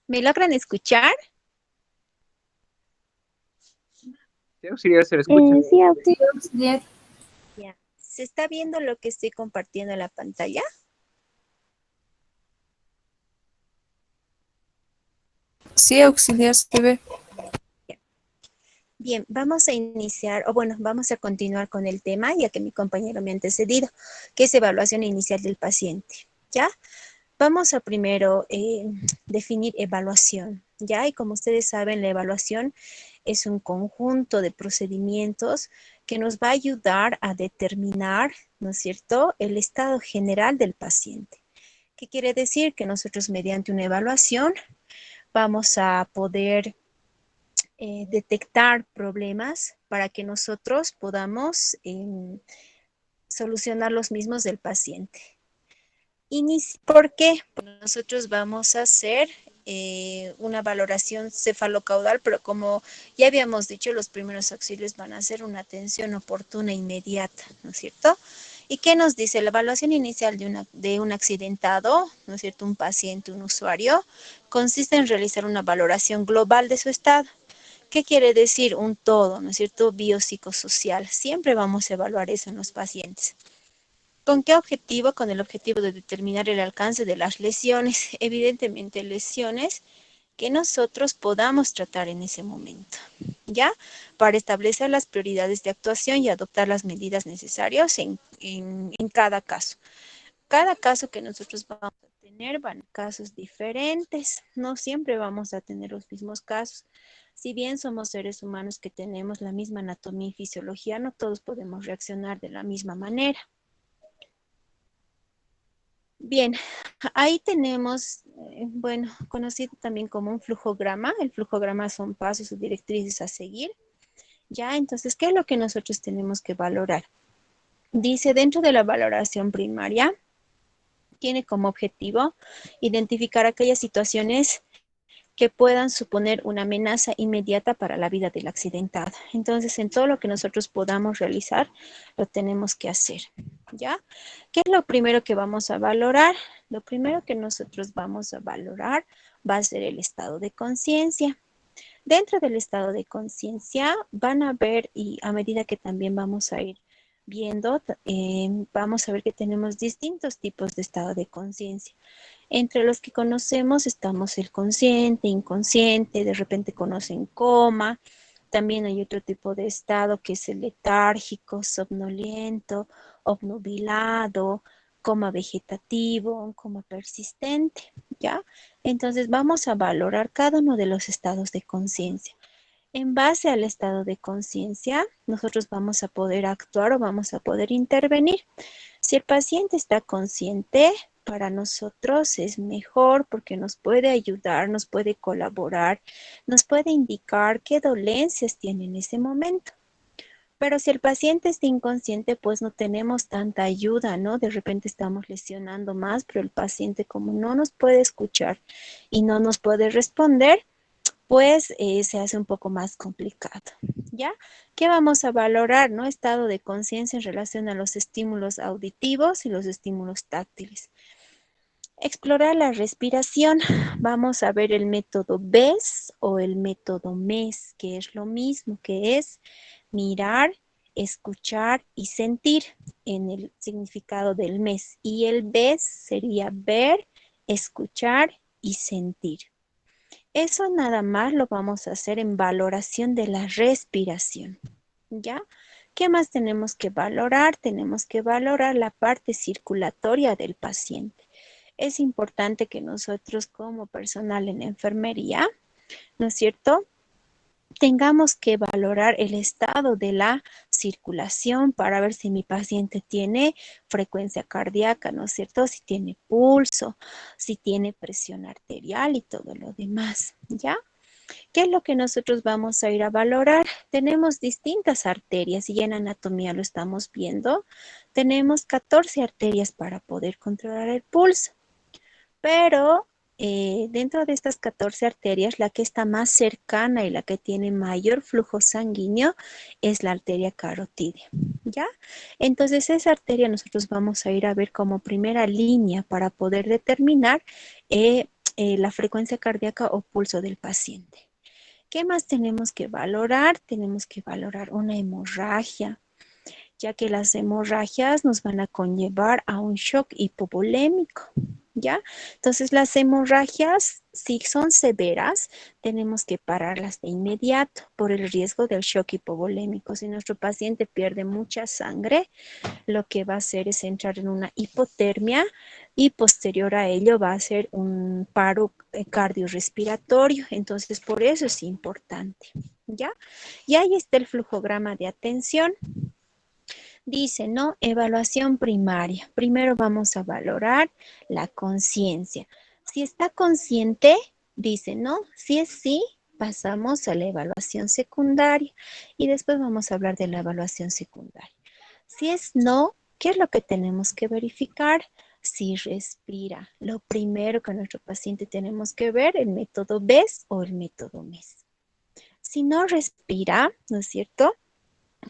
¿Me logran escuchar? Sí, auxiliar, se le escucha. Sí, Sí, auxiliar. Ya. ¿Se está viendo lo que estoy compartiendo en la pantalla? Sí, auxiliar se ve. Ya. Bien, vamos a iniciar, o bueno, vamos a continuar con el tema, ya que mi compañero me ha antecedido, que es evaluación inicial del paciente. ¿Ya? Vamos a primero definir evaluación, ¿ya? Y como ustedes saben, la evaluación es un conjunto de procedimientos que nos va a ayudar a determinar, ¿no es cierto?, el estado general del paciente. ¿Qué quiere decir? Que nosotros mediante una evaluación vamos a poder detectar problemas para que nosotros podamos solucionar los mismos del paciente. ¿Por qué? Nosotros vamos a hacer una valoración cefalocaudal, pero como ya habíamos dicho, los primeros auxilios van a ser una atención oportuna e inmediata, ¿no es cierto? ¿Y qué nos dice? La evaluación inicial de un accidentado, ¿no es cierto? Un paciente, un usuario, consiste en realizar una valoración global de su estado. ¿Qué quiere decir un todo, no es cierto? Biopsicosocial. Siempre vamos a evaluar eso en los pacientes. ¿Con qué objetivo? Con el objetivo de determinar el alcance de las lesiones. Evidentemente, lesiones que nosotros podamos tratar en ese momento, ¿ya? Para establecer las prioridades de actuación y adoptar las medidas necesarias en cada caso. Cada caso que nosotros vamos a tener van a ser casos diferentes. No siempre vamos a tener los mismos casos. Si bien somos seres humanos que tenemos la misma anatomía y fisiología, no todos podemos reaccionar de la misma manera. Bien, ahí tenemos, bueno, conocido también como un flujograma. El flujograma son pasos o directrices a seguir. Ya, entonces, ¿qué es lo que nosotros tenemos que valorar? Dice, dentro de la valoración primaria, tiene como objetivo identificar aquellas situaciones que puedan suponer una amenaza inmediata para la vida del accidentado. Entonces, en todo lo que nosotros podamos realizar, lo tenemos que hacer, ¿ya? ¿Qué es lo primero que vamos a valorar? Lo primero que nosotros vamos a valorar va a ser el estado de conciencia. Dentro del estado de conciencia van a ver, y a medida que también vamos a ir viendo, vamos a ver que tenemos distintos tipos de estado de conciencia. Entre los que conocemos estamos el consciente, inconsciente, de repente conocen coma. También hay otro tipo de estado que es el letárgico, somnoliento, obnubilado, coma vegetativo, un coma persistente, ¿ya? Entonces vamos a valorar cada uno de los estados de conciencia. En base al estado de conciencia, nosotros vamos a poder actuar o vamos a poder intervenir. Si el paciente está consciente, para nosotros es mejor porque nos puede ayudar, nos puede colaborar, nos puede indicar qué dolencias tiene en ese momento. Pero si el paciente está inconsciente, pues no tenemos tanta ayuda, ¿no? De repente estamos lesionando más, pero el paciente como no nos puede escuchar y no nos puede responder, pues se hace un poco más complicado, ¿ya? ¿Qué vamos a valorar, no? Estado de conciencia en relación a los estímulos auditivos y los estímulos táctiles. Explorar la respiración. Vamos a ver el método BES o el método MES, que es lo mismo, que es mirar, escuchar y sentir en el significado del MES. Y el BES sería ver, escuchar y sentir. Eso nada más lo vamos a hacer en valoración de la respiración, ¿ya? ¿Qué más tenemos que valorar? Tenemos que valorar la parte circulatoria del paciente. Es importante que nosotros como personal en enfermería, ¿no es cierto?, tengamos que valorar el estado de la circulación para ver si mi paciente tiene frecuencia cardíaca, ¿no es cierto? Si tiene pulso, si tiene presión arterial y todo lo demás, ¿ya? ¿Qué es lo que nosotros vamos a ir a valorar? Tenemos distintas arterias y en anatomía lo estamos viendo. Tenemos 14 arterias para poder controlar el pulso, pero dentro de estas 14 arterias, la que está más cercana y la que tiene mayor flujo sanguíneo es la arteria carotídea, ¿ya? Entonces, esa arteria nosotros vamos a ir a ver como primera línea para poder determinar la frecuencia cardíaca o pulso del paciente. ¿Qué más tenemos que valorar? Tenemos que valorar una hemorragia, ya que las hemorragias nos van a conllevar a un shock hipovolémico, ¿ya? Entonces, las hemorragias, si son severas, tenemos que pararlas de inmediato por el riesgo del shock hipovolémico. Si nuestro paciente pierde mucha sangre, lo que va a hacer es entrar en una hipotermia y posterior a ello va a ser un paro cardiorrespiratorio. Entonces, por eso es importante, ¿ya? Y ahí está el flujograma de atención. Dice, ¿no? Evaluación primaria. Primero vamos a valorar la conciencia. Si está consciente, dice, ¿no? Si es sí, pasamos a la evaluación secundaria y después vamos a hablar de la evaluación secundaria. Si es no, ¿qué es lo que tenemos que verificar? Si respira. Lo primero que nuestro paciente tenemos que ver, el método BES o el método MES. Si no respira, ¿no es cierto?,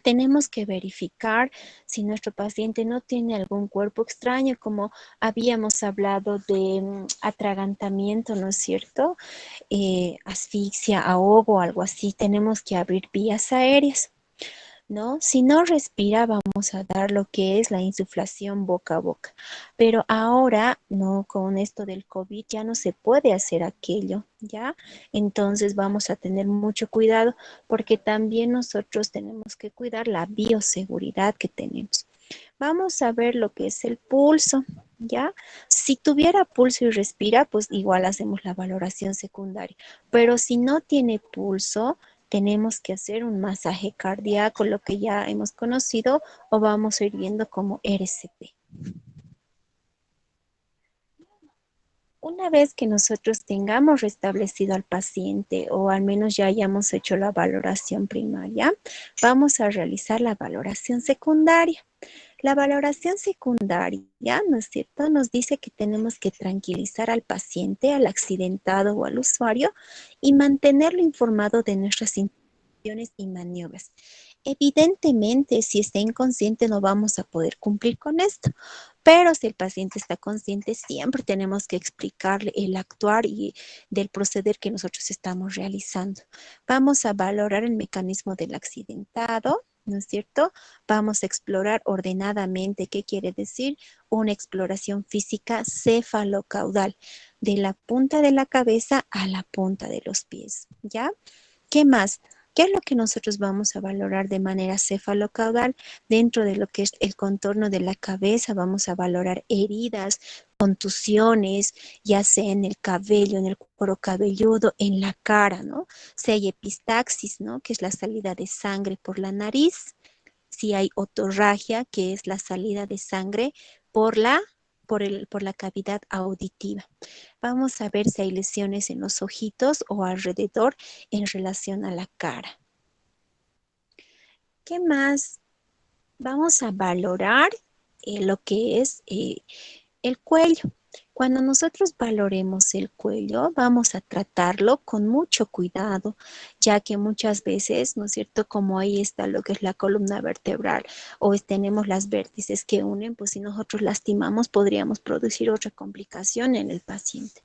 tenemos que verificar si nuestro paciente no tiene algún cuerpo extraño, como habíamos hablado de atragantamiento, ¿no es cierto? Asfixia, ahogo, algo así. Tenemos que abrir vías aéreas, ¿no? Si no respira, vamos a dar lo que es la insuflación boca a boca. Pero ahora, no, con esto del COVID ya no se puede hacer aquello, ¿ya? Entonces vamos a tener mucho cuidado porque también nosotros tenemos que cuidar la bioseguridad que tenemos. Vamos a ver lo que es el pulso, ¿ya? Si tuviera pulso y respira, pues igual hacemos la valoración secundaria. Pero si no tiene pulso, tenemos que hacer un masaje cardíaco, lo que ya hemos conocido, o vamos a ir viendo como RCP. Una vez que nosotros tengamos restablecido al paciente o al menos ya hayamos hecho la valoración primaria, vamos a realizar la valoración secundaria. La valoración secundaria, ¿no es cierto?, nos dice que tenemos que tranquilizar al paciente, al accidentado o al usuario y mantenerlo informado de nuestras intenciones y maniobras. Evidentemente, si está inconsciente no vamos a poder cumplir con esto, pero si el paciente está consciente, siempre tenemos que explicarle el actuar y del proceder que nosotros estamos realizando. Vamos a valorar el mecanismo del accidentado, ¿no es cierto? Vamos a explorar ordenadamente, ¿qué quiere decir? Una exploración física cefalocaudal, de la punta de la cabeza a la punta de los pies, ¿ya? ¿Qué más? ¿Qué es lo que nosotros vamos a valorar de manera cefalocaudal? Dentro de lo que es el contorno de la cabeza, vamos a valorar heridas, contusiones, ya sea en el cabello, en el cuero cabelludo, en la cara, ¿no? Si hay epistaxis, ¿no? Que es la salida de sangre por la nariz. Si hay otorragia, que es la salida de sangre por la cavidad auditiva. Vamos a ver si hay lesiones en los ojitos o alrededor en relación a la cara. ¿Qué más? Vamos a valorar lo que es el cuello. Cuando nosotros valoremos el cuello, vamos a tratarlo con mucho cuidado, ya que muchas veces, ¿no es cierto?, como ahí está lo que es la columna vertebral o tenemos las vértices que unen, pues si nosotros lastimamos podríamos producir otra complicación en el paciente.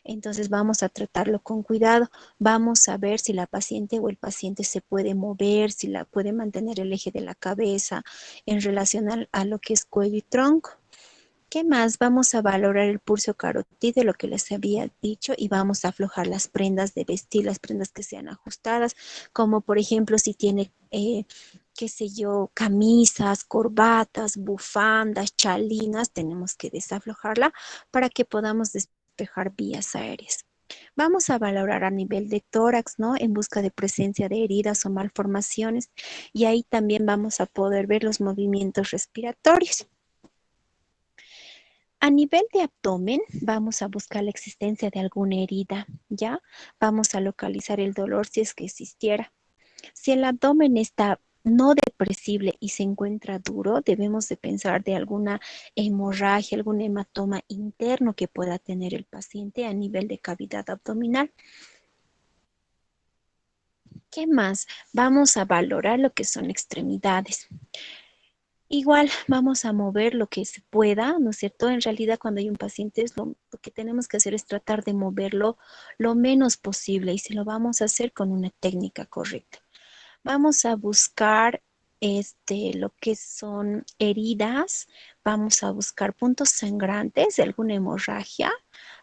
Entonces vamos a tratarlo con cuidado, vamos a ver si la paciente o el paciente se puede mover, si la puede mantener el eje de la cabeza en relación a lo que es cuello y tronco. ¿Qué más? Vamos a valorar el pulso carotídeo, lo que les había dicho, y vamos a aflojar las prendas de vestir, las prendas que sean ajustadas, como por ejemplo si tiene, qué sé yo, camisas, corbatas, bufandas, chalinas, tenemos que desaflojarla para que podamos despejar vías aéreas. Vamos a valorar a nivel de tórax, ¿no? En busca de presencia de heridas o malformaciones, y ahí también vamos a poder ver los movimientos respiratorios. A nivel de abdomen, vamos a buscar la existencia de alguna herida, ¿ya? Vamos a localizar el dolor si es que existiera. Si el abdomen está no depresible y se encuentra duro, debemos de pensar de alguna hemorragia, algún hematoma interno que pueda tener el paciente a nivel de cavidad abdominal. ¿Qué más? Vamos a valorar lo que son extremidades. Igual vamos a mover lo que se pueda, ¿no es cierto? En realidad cuando hay un paciente lo que tenemos que hacer es tratar de moverlo lo menos posible y si lo vamos a hacer con una técnica correcta. Vamos a buscar lo que son heridas, vamos a buscar puntos sangrantes de alguna hemorragia,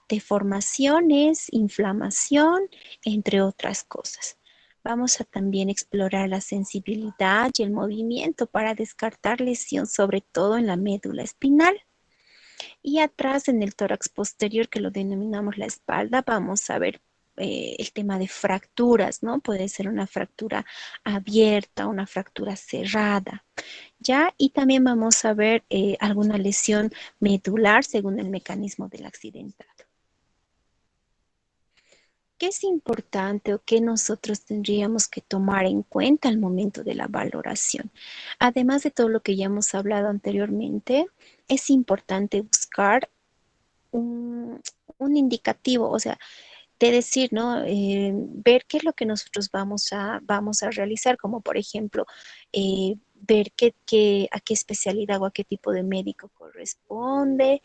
deformaciones, inflamación, entre otras cosas. Vamos a también explorar la sensibilidad y el movimiento para descartar lesión, sobre todo en la médula espinal. Y atrás en el tórax posterior, que lo denominamos la espalda, vamos a ver el tema de fracturas, ¿no? Puede ser una fractura abierta, una fractura cerrada, ¿ya? Y también vamos a ver alguna lesión medular según el mecanismo del accidentado. ¿Qué es importante o qué nosotros tendríamos que tomar en cuenta al momento de la valoración? Además de todo lo que ya hemos hablado anteriormente, es importante buscar un indicativo, o sea, de decir, ¿no? Ver qué es lo que nosotros vamos a realizar, como por ejemplo, ver a qué especialidad o a qué tipo de médico corresponde.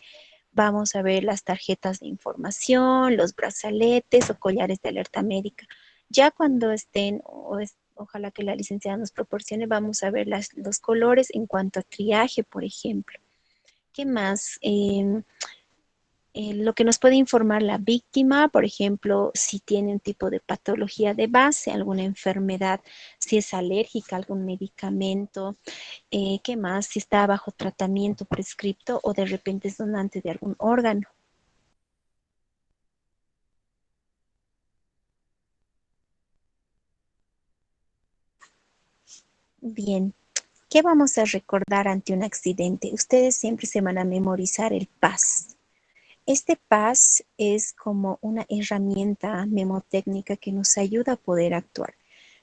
Vamos a ver las tarjetas de información, los brazaletes o collares de alerta médica. Ya cuando estén, ojalá que la licenciada nos proporcione, vamos a ver los colores en cuanto a triaje, por ejemplo. ¿Qué más? Lo que nos puede informar la víctima, por ejemplo, si tiene un tipo de patología de base, alguna enfermedad, si es alérgica a algún medicamento, ¿qué más? Si está bajo tratamiento prescripto o de repente es donante de algún órgano. Bien, ¿qué vamos a recordar ante un accidente? Ustedes siempre se van a memorizar el PAS. Este PAS es como una herramienta memotécnica que nos ayuda a poder actuar.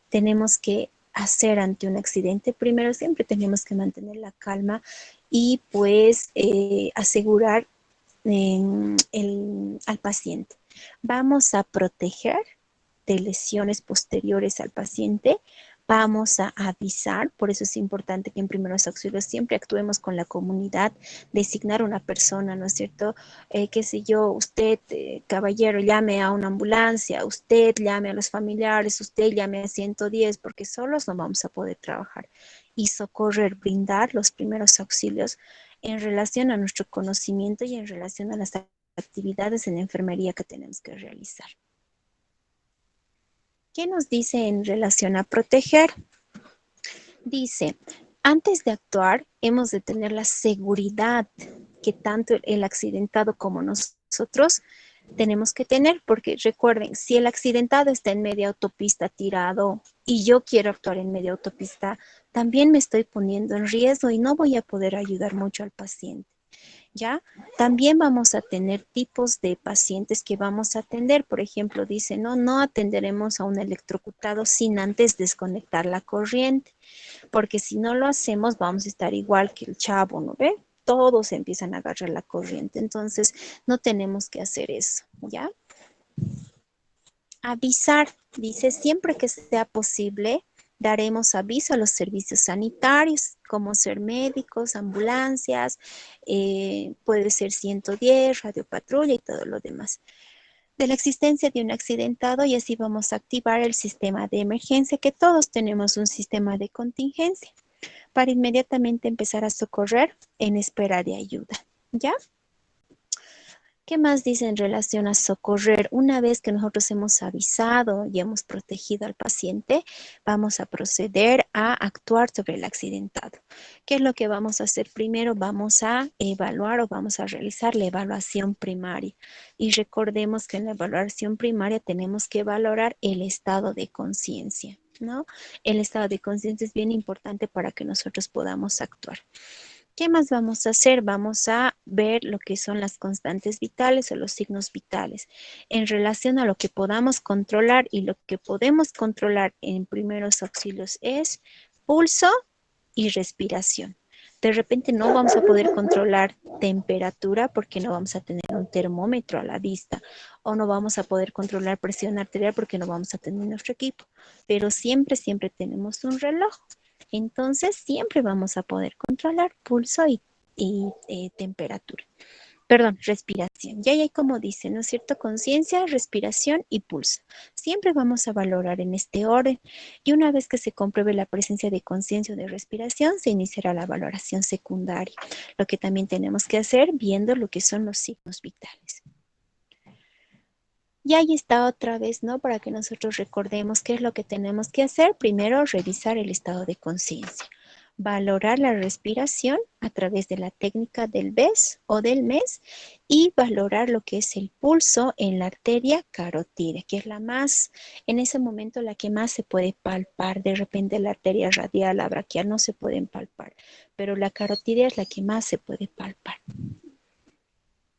Tenemos que hacer ante un accidente, primero siempre tenemos que mantener la calma y pues asegurar al paciente. Vamos a proteger de lesiones posteriores al paciente. Vamos a avisar, por eso es importante que en primeros auxilios siempre actuemos con la comunidad, designar una persona, ¿no es cierto? Qué sé yo, usted, caballero, llame a una ambulancia, usted llame a los familiares, usted llame a 110, porque solos no vamos a poder trabajar. Y socorrer, brindar los primeros auxilios en relación a nuestro conocimiento y en relación a las actividades en enfermería que tenemos que realizar. ¿Qué nos dice en relación a proteger? Dice, antes de actuar, hemos de tener la seguridad que tanto el accidentado como nosotros tenemos que tener, porque recuerden, si el accidentado está en media autopista tirado y yo quiero actuar en media autopista, también me estoy poniendo en riesgo y no voy a poder ayudar mucho al paciente. ¿Ya? También vamos a tener tipos de pacientes que vamos a atender. Por ejemplo, dice, no atenderemos a un electrocutado sin antes desconectar la corriente, porque si no lo hacemos vamos a estar igual que el chavo, ¿no ve? Todos empiezan a agarrar la corriente, entonces no tenemos que hacer eso, ¿ya? Avisar, dice, siempre que sea posible, daremos aviso a los servicios sanitarios, como ser médicos, ambulancias, puede ser 110, radiopatrulla y todo lo demás, de la existencia de un accidentado, y así vamos a activar el sistema de emergencia, que todos tenemos un sistema de contingencia, para inmediatamente empezar a socorrer en espera de ayuda, ¿ya? ¿Qué más dice en relación a socorrer? Una vez que nosotros hemos avisado y hemos protegido al paciente, vamos a proceder a actuar sobre el accidentado. ¿Qué es lo que vamos a hacer primero? Vamos a evaluar o vamos a realizar la evaluación primaria. Y recordemos que en la evaluación primaria tenemos que valorar el estado de conciencia, ¿no? El estado de conciencia es bien importante para que nosotros podamos actuar. ¿Qué más vamos a hacer? Vamos a ver lo que son las constantes vitales o los signos vitales en relación a lo que podamos controlar, y lo que podemos controlar en primeros auxilios es pulso y respiración. De repente no vamos a poder controlar temperatura porque no vamos a tener un termómetro a la vista, o no vamos a poder controlar presión arterial porque no vamos a tener nuestro equipo, pero siempre tenemos un reloj. Entonces, siempre vamos a poder controlar pulso y temperatura. Perdón, respiración. Ya hay como dice, ¿no es cierto? Conciencia, respiración y pulso. Siempre vamos a valorar en este orden. Y una vez que se compruebe la presencia de conciencia o de respiración, se iniciará la valoración secundaria. Lo que también tenemos que hacer viendo lo que son los signos vitales. Y ahí está otra vez, ¿no? Para que nosotros recordemos qué es lo que tenemos que hacer. Primero, revisar el estado de conciencia. Valorar la respiración a través de la técnica del BES o del MES, y valorar lo que es el pulso en la arteria carotídea, que es la más, en ese momento, la que más se puede palpar. De repente la arteria radial, la braquial no se pueden palpar, pero la carotídea es la que más se puede palpar,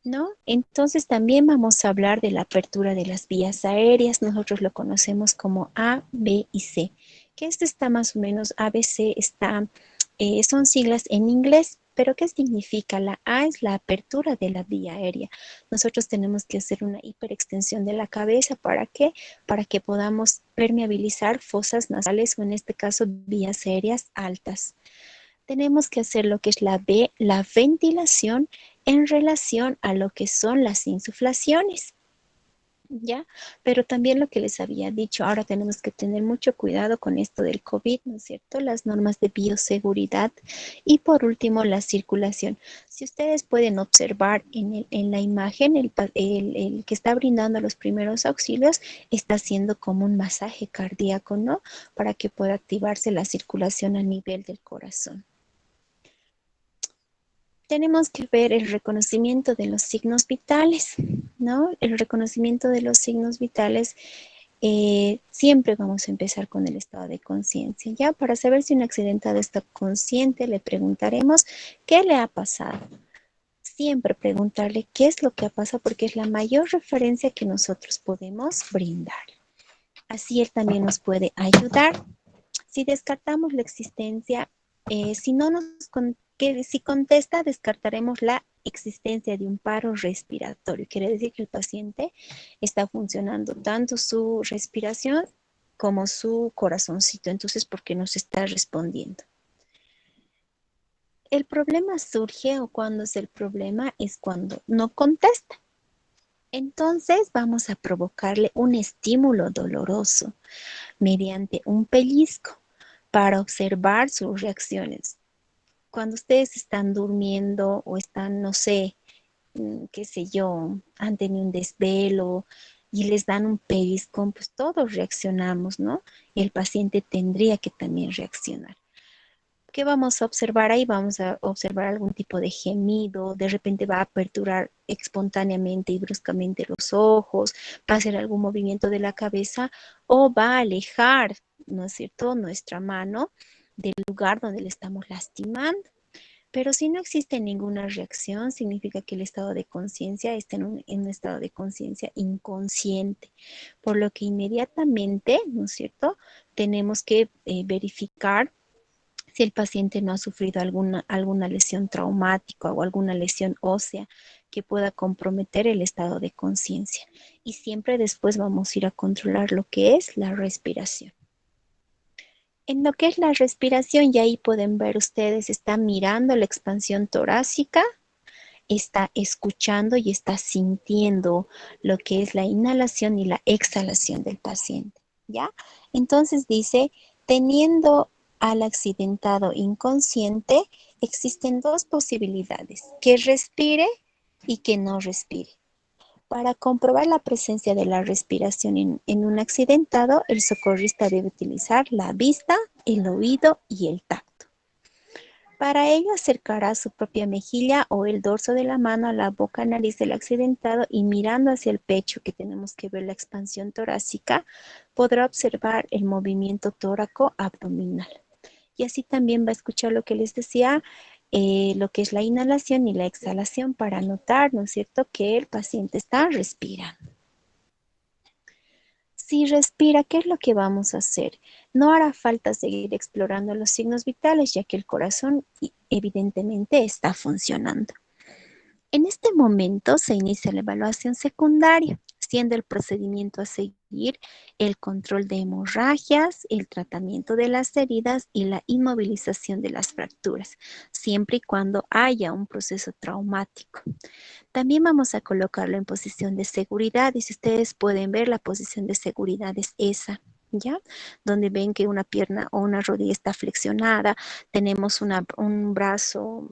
¿no? Entonces también vamos a hablar de la apertura de las vías aéreas. Nosotros lo conocemos como A, B y C, que esto está más o menos, ABC está, son siglas en inglés, ¿Pero qué significa? La A es la apertura de la vía aérea. Nosotros tenemos que hacer una hiperextensión de la cabeza. ¿Para qué? Para que podamos permeabilizar fosas nasales o en este caso vías aéreas altas. Tenemos que hacer lo que es la B, la ventilación en relación a lo que son las insuflaciones. ¿Ya? Pero también lo que les había dicho, ahora tenemos que tener mucho cuidado con esto del COVID, ¿no es cierto? Las normas de bioseguridad y por último la circulación. Si ustedes pueden observar en la imagen, el que está brindando los primeros auxilios está haciendo como un masaje cardíaco, ¿no? Para que pueda activarse la circulación a nivel del corazón. Tenemos que ver el reconocimiento de los signos vitales, ¿no? El reconocimiento de los signos vitales, siempre vamos a empezar con el estado de conciencia, ¿ya? Para saber si un accidentado está consciente, le preguntaremos qué le ha pasado. Siempre preguntarle qué es lo que ha pasado porque es la mayor referencia que nosotros podemos brindar. Así él también nos puede ayudar. Si descartamos la existencia, si contesta, descartaremos la existencia de un paro respiratorio. Quiere decir que el paciente está funcionando tanto su respiración como su corazoncito. Entonces, ¿por qué nos está respondiendo? El problema surge o cuando es el problema es cuando no contesta. Entonces, vamos a provocarle un estímulo doloroso mediante un pellizco para observar sus reacciones. Cuando ustedes están durmiendo o están, no sé, qué sé yo, han tenido un desvelo y les dan un pellizcón, pues todos reaccionamos, ¿no? Y el paciente tendría que también reaccionar. ¿Qué vamos a observar ahí? Vamos a observar algún tipo de gemido, de repente va a aperturar espontáneamente y bruscamente los ojos, va a hacer algún movimiento de la cabeza o va a alejar, ¿no es cierto?, nuestra mano del lugar donde le estamos lastimando. Pero si no existe ninguna reacción, significa que el estado de conciencia está en un estado de conciencia inconsciente, por lo que inmediatamente, ¿no es cierto?, tenemos que verificar si el paciente no ha sufrido alguna lesión traumática o alguna lesión ósea que pueda comprometer el estado de conciencia. Y siempre después vamos a ir a controlar lo que es la respiración. En lo que es la respiración, y ahí pueden ver ustedes, está mirando la expansión torácica, está escuchando y está sintiendo lo que es la inhalación y la exhalación del paciente, ¿ya? Entonces dice, teniendo al accidentado inconsciente, existen dos posibilidades, que respire y que no respire. Para comprobar la presencia de la respiración en un accidentado, el socorrista debe utilizar la vista, el oído y el tacto. Para ello acercará su propia mejilla o el dorso de la mano a la boca nariz del accidentado y mirando hacia el pecho, que tenemos que ver la expansión torácica, podrá observar el movimiento tóraco-abdominal. Y así también va a escuchar lo que les decía, lo que es la inhalación y la exhalación para notar, ¿no es cierto?, que el paciente está respirando. Si respira, ¿qué es lo que vamos a hacer? No hará falta seguir explorando los signos vitales, ya que el corazón evidentemente está funcionando. En este momento se inicia la evaluación secundaria, siendo el procedimiento a seguir el control de hemorragias, el tratamiento de las heridas y la inmovilización de las fracturas, siempre y cuando haya un proceso traumático. También vamos a colocarlo en posición de seguridad y si ustedes pueden ver, la posición de seguridad es esa, ¿ya? Donde ven que una pierna o una rodilla está flexionada, tenemos un brazo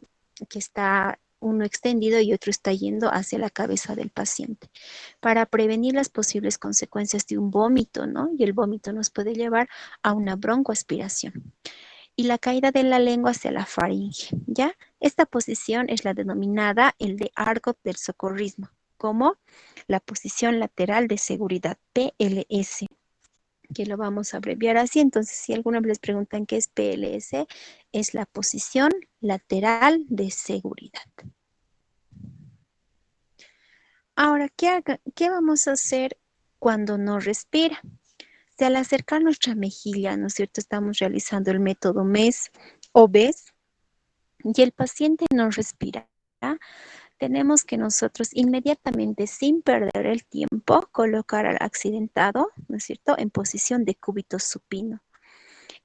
que está uno extendido y otro está yendo hacia la cabeza del paciente, para prevenir las posibles consecuencias de un vómito, ¿no? Y el vómito nos puede llevar a una broncoaspiración. Y la caída de la lengua hacia la faringe, ¿ya? Esta posición es la denominada el de Argot del socorrismo, como la posición lateral de seguridad, PLS, que lo vamos a abreviar así. Entonces, si alguna vez les preguntan qué es PLS, es la posición lateral de seguridad. Ahora, ¿qué vamos a hacer cuando no respira? Si al acercar nuestra mejilla, ¿no es cierto?, estamos realizando el método MES o BES, y el paciente no respira, tenemos que nosotros inmediatamente, sin perder el tiempo, colocar al accidentado, ¿no es cierto?, en posición de cúbito supino.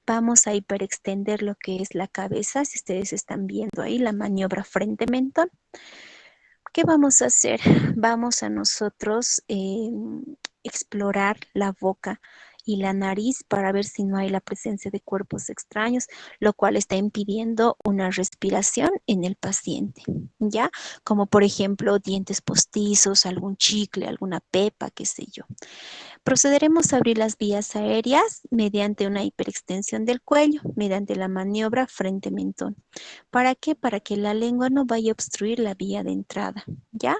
Vamos a hiperextender lo que es la cabeza, si ustedes están viendo ahí la maniobra frente-mentón. ¿Qué vamos a hacer? Vamos a nosotros explorar la boca y la nariz para ver si no hay la presencia de cuerpos extraños, lo cual está impidiendo una respiración en el paciente, ¿ya? Como por ejemplo dientes postizos, algún chicle, alguna pepa, qué sé yo. Procederemos a abrir las vías aéreas mediante una hiperextensión del cuello, mediante la maniobra frente-mentón. ¿Para qué? Para que la lengua no vaya a obstruir la vía de entrada, ¿ya?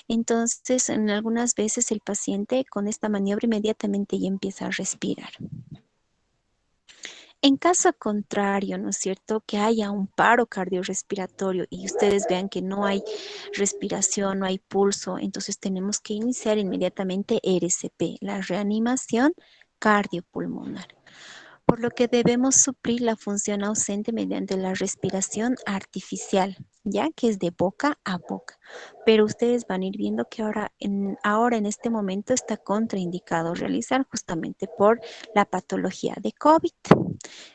Entonces, en algunas veces el paciente con esta maniobra inmediatamente ya empieza a respirar. En caso contrario, ¿no es cierto?, que haya un paro cardiorrespiratorio y ustedes vean que no hay respiración, no hay pulso, entonces tenemos que iniciar inmediatamente RCP, la reanimación cardiopulmonar, por lo que debemos suplir la función ausente mediante la respiración artificial, ya que es de boca a boca. Pero ustedes van a ir viendo que ahora en este momento está contraindicado realizar justamente por la patología de COVID.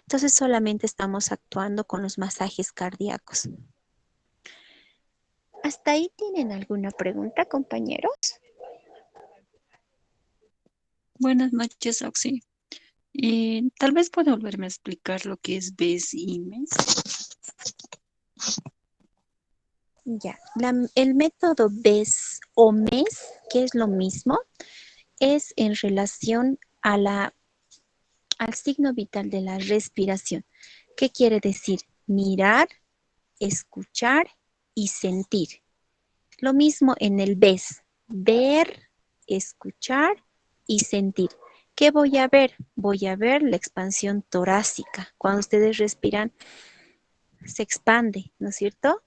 Entonces solamente estamos actuando con los masajes cardíacos. ¿Hasta ahí tienen alguna pregunta, compañeros? Buenas noches, Oxy. Tal vez pueda volverme a explicar lo que es BES y MES. Ya, el método BES o MES, que es lo mismo, es en relación a al signo vital de la respiración. ¿Qué quiere decir? Mirar, escuchar y sentir. Lo mismo en el BES, ver, escuchar y sentir. ¿Qué voy a ver? Voy a ver la expansión torácica. Cuando ustedes respiran, se expande, ¿no es cierto?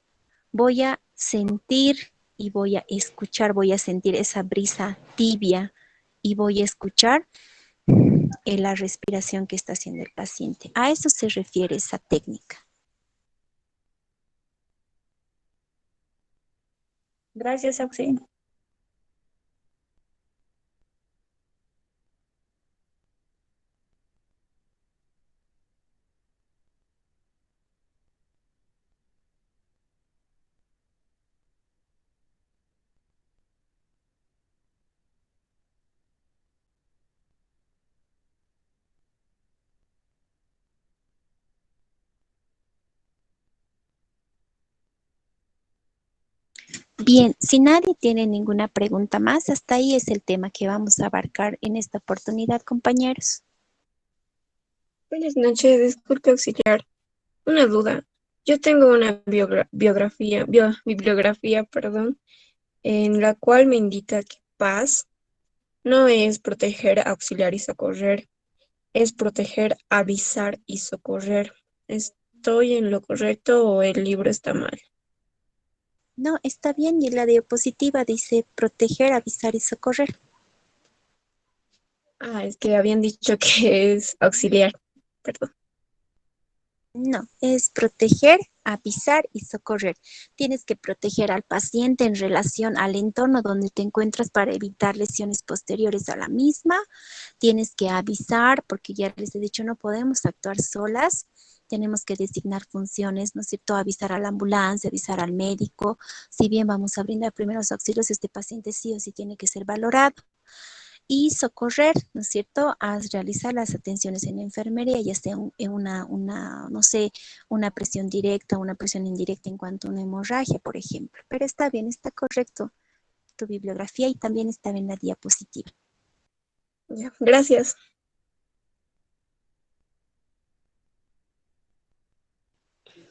Voy a sentir y voy a escuchar, voy a sentir esa brisa tibia y voy a escuchar la respiración que está haciendo el paciente. A eso se refiere esa técnica. Gracias, Auxi. Bien, si nadie tiene ninguna pregunta más, hasta ahí es el tema que vamos a abarcar en esta oportunidad, compañeros. Buenas noches, disculpe auxiliar. Una duda. Yo tengo una bibliografía, perdón, en la cual me indica que paz no es proteger, auxiliar y socorrer, es proteger, avisar y socorrer. ¿Estoy en lo correcto o el libro está mal? No, está bien, y la diapositiva dice proteger, avisar y socorrer. Ah, es que habían dicho que es auxiliar, perdón. No, es proteger, avisar y socorrer. Tienes que proteger al paciente en relación al entorno donde te encuentras para evitar lesiones posteriores a la misma. Tienes que avisar, porque ya les he dicho, no podemos actuar solas. Tenemos que designar funciones, ¿no es cierto? Avisar a la ambulancia, avisar al médico. Si bien vamos a brindar primeros auxilios, este paciente sí o sí tiene que ser valorado. Y socorrer, ¿no es cierto?, a realizar las atenciones en enfermería, ya sea en no sé, una presión directa, una presión indirecta en cuanto a una hemorragia, por ejemplo. Pero está bien, está correcto tu bibliografía y también está bien la diapositiva. Ya, gracias.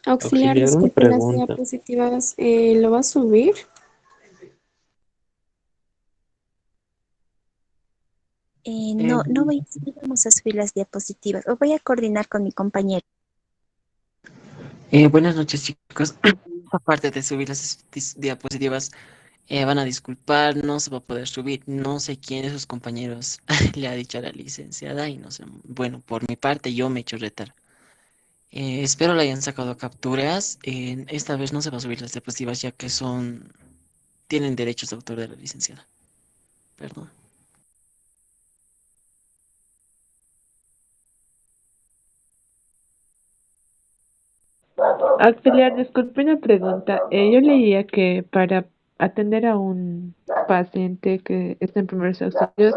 Auxiliar, Auxiliar, una disculpe, las pregunta. diapositivas, ¿lo va a subir? No vamos a subir las diapositivas, o voy a coordinar con mi compañero. Buenas noches, chicos. Aparte de subir las diapositivas, van a disculpar, no se va a poder subir. No sé quién de sus compañeros le ha dicho a la licenciada y no sé. Bueno, por mi parte, yo me he hecho retar. Espero le hayan sacado capturas. Esta vez no se va a subir las diapositivas ya que tienen derechos de autor de la licenciada. Perdón. Auxiliar, disculpe una pregunta. Yo leía que para atender a un paciente que está en primeros auxilios,